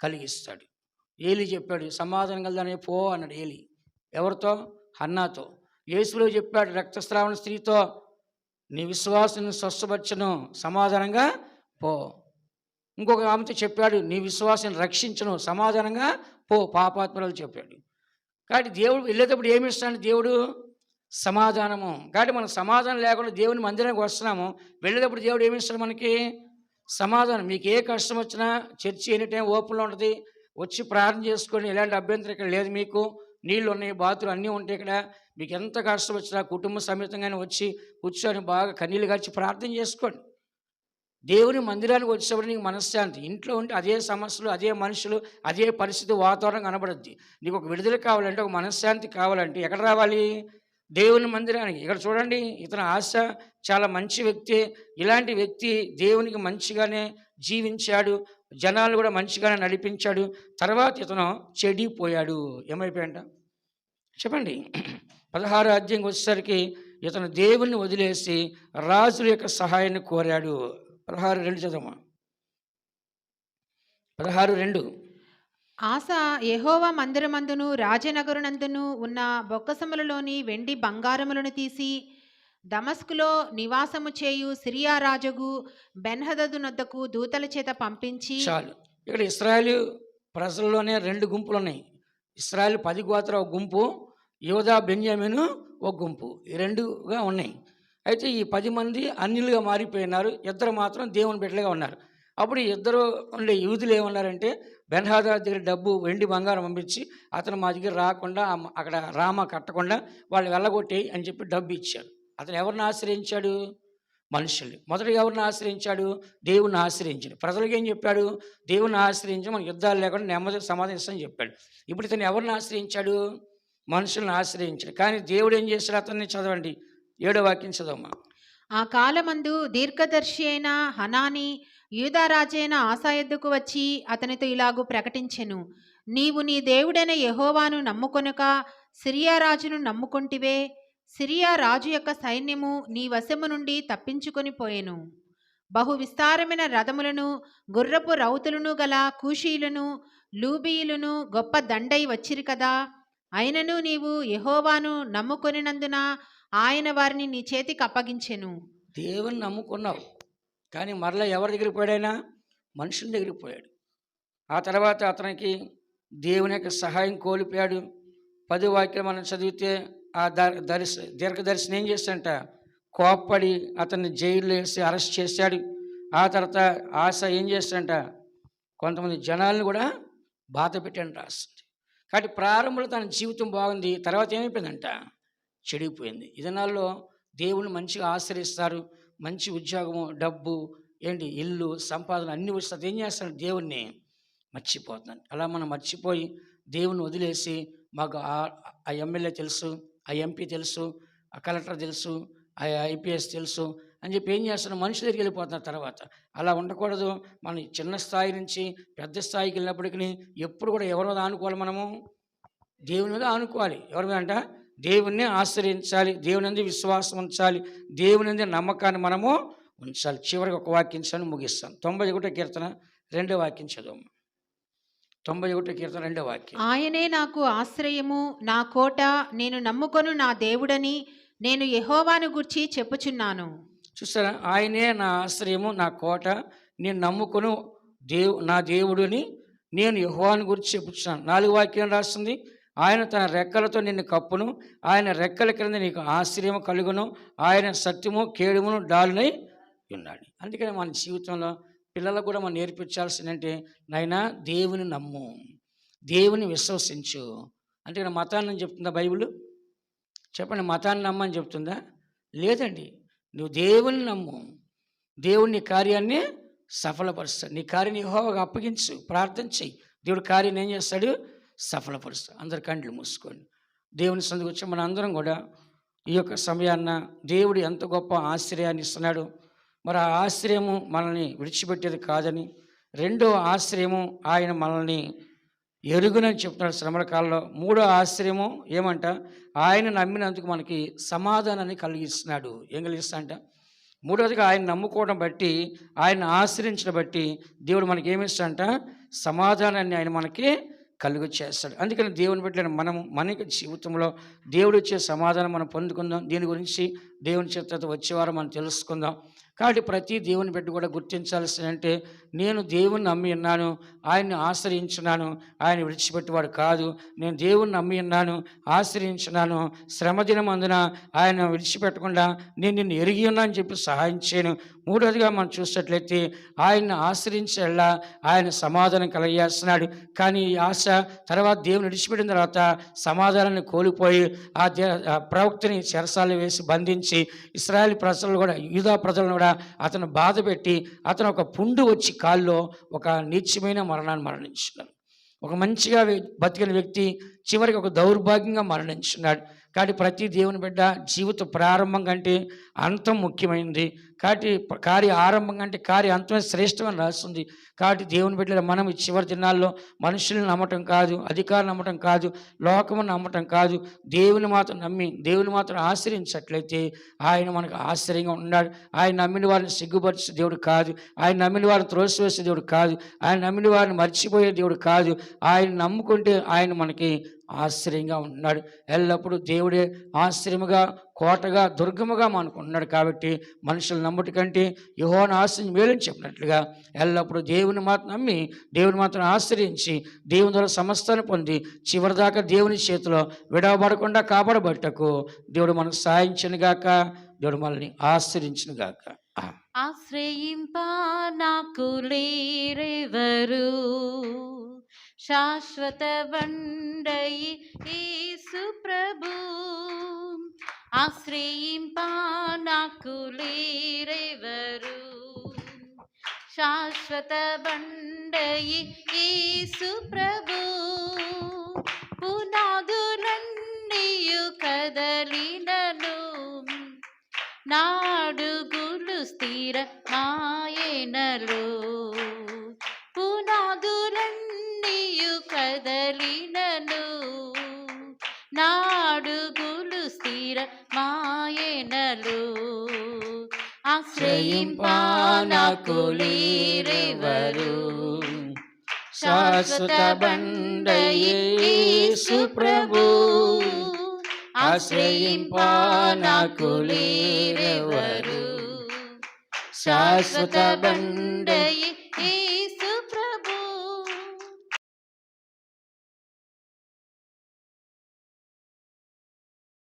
కలిగిస్తాడు. ఏలి చెప్పాడు, సమాధానం కలదానే పో అన్నాడు ఏలి. ఎవరితో? హన్నాతో. యేసులో చెప్పాడు, రక్తస్రావణ స్త్రీతో, నీ విశ్వాసాన్ని స్వస్థపరచును, సమాధానంగా పో. ఇంకొక ఆమెతో చెప్పాడు, నీ విశ్వాసాన్ని రక్షించును, సమాధానంగా పో, పాపాత్మరాలు చెప్పాడు. కాబట్టి దేవుడు వెళ్ళేటప్పుడు ఏమి ఇస్తాడు? దేవుడు సమాధానము. కాబట్టి మనం సమాధానం లేకుండా దేవుని మందిరానికి వస్తున్నాము, వెళ్ళేటప్పుడు దేవుడు ఏమి ఇస్తాడు మనకి? సమాధానం. మీకు ఏ కష్టం వచ్చినా చర్చి ఎనీ టైం ఓపెన్లో ఉంటుంది, వచ్చి ప్రార్థన చేసుకొని, ఎలాంటి అభ్యంతరం ఇక్కడ లేదు. మీకు నీళ్ళు ఉన్నాయి, బాతులు అన్నీ ఉంటాయి ఇక్కడ. మీకు ఎంత కష్టం వచ్చినా కుటుంబ సమేతంగానే వచ్చి కూర్చొని బాగా కన్నీళ్ళు గార్చి ప్రార్థన చేసుకోండి. దేవుని మందిరానికి వచ్చేటప్పుడు నీకు మనశ్శాంతి. ఇంట్లో ఉంటే అదే సమస్యలు, అదే మనుషులు, అదే పరిస్థితి, వాతావరణం కనబడుద్ది. నీకు ఒక విడుదల కావాలంటే, ఒక మనశ్శాంతి కావాలంటే ఎక్కడ రావాలి? దేవుని మందిరానికి. ఇక్కడ చూడండి, ఇతని ఆశ చాలా మంచి వ్యక్తి. ఇలాంటి వ్యక్తి దేవునికి మంచిగానే జీవించాడు, జనాలు కూడా మంచిగానే నడిపించాడు. తర్వాత ఇతను చెడిపోయాడు. ఏమైపోయాడంట చెప్పండి. 16వ అధ్యాయంకి వచ్చేసరికి ఇతను దేవుణ్ణి వదిలేసి రాజుల యొక్క సహాయాన్ని కోరాడు. 16:2 చదవమా. 16:2. ఆస యెహోవా మందిరమందును రాజనగరునందును ఉన్న బొక్కసములలోని వెండి బంగారములను తీసి దమస్కులో నివాసము చేయు సిరియా రాజుగు బెన్హదదు నొద్దకు దూతల చేత పంపించి. చాలు. ఇక్కడ ఇశ్రాయేలు ప్రజల్లోనే 2 గుంపులు ఉన్నాయి. ఇశ్రాయేలు 10 గోత్రాల ఒక గుంపు, యోధా బెన్యామీను ఒక గుంపు. ఈ 2గా ఉన్నాయి. అయితే ఈ 10 మంది అన్యులుగా మారిపోయినారు. 2 మాత్రం దేవుని బిడ్డలుగా ఉన్నారు. అప్పుడు 2 ఉండే యూదులు ఏమన్నారంటే, బెన్హదదు దగ్గర డబ్బు, వెండి, బంగారం పంపించి అతను మా దగ్గర రాకుండా, అక్కడ రామ కట్టకుండా వాళ్ళు వెళ్ళగొట్టేయి అని చెప్పి డబ్బు ఇచ్చారు. అతను ఎవరిని ఆశ్రయించాడు? మనుషుల్ని. మొదటగా ఎవరిని ఆశ్రయించాడు? దేవుణ్ణి ఆశ్రయించాడు. ప్రజలకు ఏం చెప్పాడు? దేవుణ్ణి ఆశ్రయించి మనకు యుద్ధాలు లేకుండా నెమ్మది సమాధానం ఇస్తామని చెప్పాడు. ఇప్పుడు ఇతను ఎవరిని ఆశ్రయించాడు? మనుషుల్ని ఆశ్రయించాడు. కానీ దేవుడు ఏం చేశాడు? అతన్ని చదవండి, 7వ వాక్యం చదవమా. ఆ కాలమందు దీర్ఘదర్శి అయిన హనాని యూదారాజైన ఆసా యొద్దకు వచ్చి అతనితో ఇలాగు ప్రకటించెను. నీవు నీ దేవుడైన యెహోవాను నమ్ముకొనక సిరియా రాజును నమ్ముకొంటివే. సిరియా రాజు యొక్క సైన్యము నీ వశము నుండి తప్పించుకొని పోయెను. బహు విస్తారమైన రథములను, గుర్రపు రౌతులను గల కూషీయులను, లూబీయులను గొప్ప దండై వచ్చిరి కదా. అయినను నీవు యెహోవాను నమ్ముకొనినందున ఆయన వారిని నీ చేతికి అప్పగించెను. దేవుని నమ్ముకున్నావు, కానీ మరలా ఎవరి దగ్గరికి పోయాడైనా? మనుషుల దగ్గరికి పోయాడు. ఆ తర్వాత అతనికి దేవుని యొక్క సహాయం కోల్పోయాడు. 10వ వాక్యం మనం చదివితే ఆ దీర్ఘదర్శిని ఏం చేశాడంట? కోప్పడి అతన్ని జైల్లో వేసి అరెస్ట్ చేశాడు. ఆ తర్వాత ఆశ ఏం చేశాడంట? కొంతమంది జనాలను కూడా బాధ పెట్టాడు రాస్తుంది. కాబట్టి ప్రారంభంలో తన జీవితం బాగుంది, తర్వాత ఏమైపోయిందంట? చెడిపోయింది. ఈ దినాల్లో దేవుని మంచిగా ఆశ్రయిస్తారు, మంచి ఉద్యోగము, డబ్బు, ఇల్లు, సంపాదన అన్నీ వస్తుంది. ఏం చేస్తాడు? దేవుణ్ణి మర్చిపోతున్నాను. అలా మనం మర్చిపోయి దేవుని వదిలేసి, మాకు ఆ ఎమ్మెల్యే తెలుసు, ఆ ఎంపీ తెలుసు, ఆ కలెక్టర్ తెలుసు, ఆ ఐపీఎస్ తెలుసు అని చెప్పి ఏం చేస్తున్నాం? మనుషుల దగ్గరికి వెళ్ళిపోతున్నారు. తర్వాత అలా ఉండకూడదు. మనం చిన్న స్థాయి నుంచి పెద్ద స్థాయికి వెళ్ళినప్పటికీ ఎప్పుడు కూడా ఎవరి మీద ఆనుకోవాలి? మనము దేవుని మీద ఆనుకోవాలి. ఎవరి మీద అంట? దేవుణ్ణి ఆశ్రయించాలి, దేవుని మీద విశ్వాసం ఉంచాలి, దేవుని మీద నమ్మకాన్ని మనము ఉంచాలి. చివరికి ఒక వాక్యం ముగిస్తాను. 91వ కీర్తన 2వ వాక్యం చదువు. 91వ కీర్తన 2వ వాక్యం. ఆయనే నాకు ఆశ్రయము, నా కోట, నేను నమ్ముకొను నా దేవుడని నేను యెహోవాను గూర్చి చెప్పుచున్నాను. చూసారా? ఆయనే నా ఆశ్రయము, నా కోట, నేను నమ్ముకొను నా దేవుడిని నేను యెహోవాను గురించి చెప్పుచున్నాను. 4వ వాక్యం రాస్తుంది, ఆయన తన రెక్కలతో నిన్ను కప్పును, ఆయన రెక్కల క్రింద నీకు ఆశ్రయము కలుగును, ఆయన సత్యము కేడుమును డాలునై ఉన్నాడు. అందుకని మన జీవితంలో పిల్లలకు కూడా మనం నేర్పించాల్సిందంటే, నాయనా దేవుని నమ్ము, దేవుని విశ్వసించు. అంటే ఇక్కడ మతాన్ని చెప్తుందా బైబిల్? చెప్పండి, మతాన్ని నమ్మని చెప్తుందా? లేదండి. నువ్వు దేవుని నమ్ము, దేవుని నీ కార్యాన్ని సఫలపరుస్తాడు. నీ కార్యాన్ని యెహోవాకు అప్పగించు, ప్రార్థన చెయ్యి, దేవుడి కార్యాన్ని ఏం చేస్తాడు? సఫలపరుస్తాడు. అందరు కండ్లు మూసుకోండి. దేవుని సందుకు వచ్చి మన అందరం కూడా ఈ యొక్క సమయాన్న దేవుడు ఎంత గొప్ప ఆశ్రయాన్ని ఇస్తున్నాడు. మరి ఆ ఆశ్రయము మనల్ని విడిచిపెట్టేది కాదని, రెండో ఆశ్రయము ఆయన మనల్ని ఎరుగునని చెప్తున్నాడు శ్రమల కాలంలో. మూడో ఆశ్రయము ఏమంట? ఆయన నమ్మినందుకు మనకి సమాధానాన్ని కలిగిస్తున్నాడు. ఏం కలిగిస్తాడంట? మూడవదిగా ఆయన నమ్ముకోవడం బట్టి, ఆయన ఆశ్రయించడం బట్టి దేవుడు మనకి ఏమిస్తాడంట? సమాధానాన్ని ఆయన మనకి కలుగు చేస్తాడు. అందుకని దేవుని బిడ్డలైన మనము మన జీవితంలో దేవుడు ఇచ్చే సమాధానం మనం పొందుకుందాం. దీని గురించి దేవుని చేత వచ్చేవారు మనం తెలుసుకుందాం. కాబట్టి ప్రతి దేవుని బిడ్డ కూడా గుర్తించాల్సిందంటే, నేను దేవుని నమ్మి ఉన్నాను, ఆయన్ని ఆశ్రయించున్నాను, ఆయన విడిచిపెట్టేవాడు కాదు. నేను దేవుని నమ్మి ఉన్నాను, ఆశ్రయించున్నాను, శ్రమ దినమందున ఆయన విడిచిపెట్టకుండా నేను నిన్ను ఎరిగి ఉన్నా అని చెప్పి సహాయం చేయను. మూడోదిగా మనం చూసినట్లయితే ఆయన్ని ఆశ్రయించేలా ఆయన సమాధానం కలగజేస్తున్నాడు. కానీ ఈ ఆశ తర్వాత దేవుని విడిచిపెట్టిన తర్వాత సమాధానాన్ని కోల్పోయి ఆ ప్రవక్తని చెరసాలలో వేసి బంధించి ఇశ్రాయేలు ప్రజలను కూడా, యూదా ప్రజలను కూడా అతను బాధ పెట్టి అతను ఒక పుండు వచ్చి కాల్లో ఒక నీచమైన మరణాన్ని మరణించున్నాడు. ఒక మంచిగా బతికిన వ్యక్తి చివరికి ఒక దౌర్భాగ్యంగా మరణించున్నాడు. కాబట్టి ప్రతి దేవుని బిడ్డ జీవిత ప్రారంభం కంటే అంతం ముఖ్యమైనది. కాబట్టి కార్య ఆరంభం కంటే కార్య అంతమే శ్రేష్టమని రాస్తుంది. కాబట్టి దేవుని బిడ్డలు మనం ఈ చివరి దినాల్లో మనుషులను నమ్మటం కాదు, అధికారులు నమ్మటం కాదు, లోకమును నమ్మటం కాదు, దేవుని మాత్రం నమ్మి దేవుని మాత్రం ఆశ్రయించట్లయితే ఆయన మనకు ఆశ్చర్యంగా ఉన్నాడు. ఆయన నమ్మిన వారిని సిగ్గుపరిచే దేవుడు కాదు, ఆయన నమ్మిన వారిని త్రోసివేసే దేవుడు కాదు, ఆయన నమ్మిన వారిని మర్చిపోయే దేవుడు కాదు. ఆయన నమ్ముకుంటే ఆయన మనకి ఆశ్చర్యంగా ఉన్నాడు. ఎల్లప్పుడూ దేవుడే ఆశ్చర్యముగా, కోటగా, దుర్గముగా మనకున్నాడు. కాబట్టి మనుషులు నమ్ముటి కంటే యెహోవాను ఆశ్రయించి మేలని చెప్పినట్లుగా ఎల్లప్పుడూ దేవుని మాత్రం నమ్మి దేవుని మాత్రం ఆశ్రయించి దేవుని ద్వారా సమస్తాన్ని పొంది చివరిదాకా దేవుని చేతిలో విడవబడకుండా కాపాడబట్టకు దేవుడు మనకు సాయించనుగాక. దేవుడు మనల్ని ఆశ్రయించునుగాక. ఆశ్రయింప నాకు లేరెవరు, శాశ్వత బండయి యేసు ప్రభు. ఆశ్రయింప నాకు లేరెవరు, శాశ్వత బండయి యేసు ప్రభు. పునాదులన్నీయు కదలినను, నాడుగులు స్థిర మాయనలో. పునాదులన్నీయు కదలినను, నాడుగులు స్థిర మాయనలో. ఆశ్రయింప నాకు లేరెవరు, శాశ్వత బండయే యేసు ప్రభు. ఆశ్రయింప నాకు లేరెవరు, శాశ్వత బండయే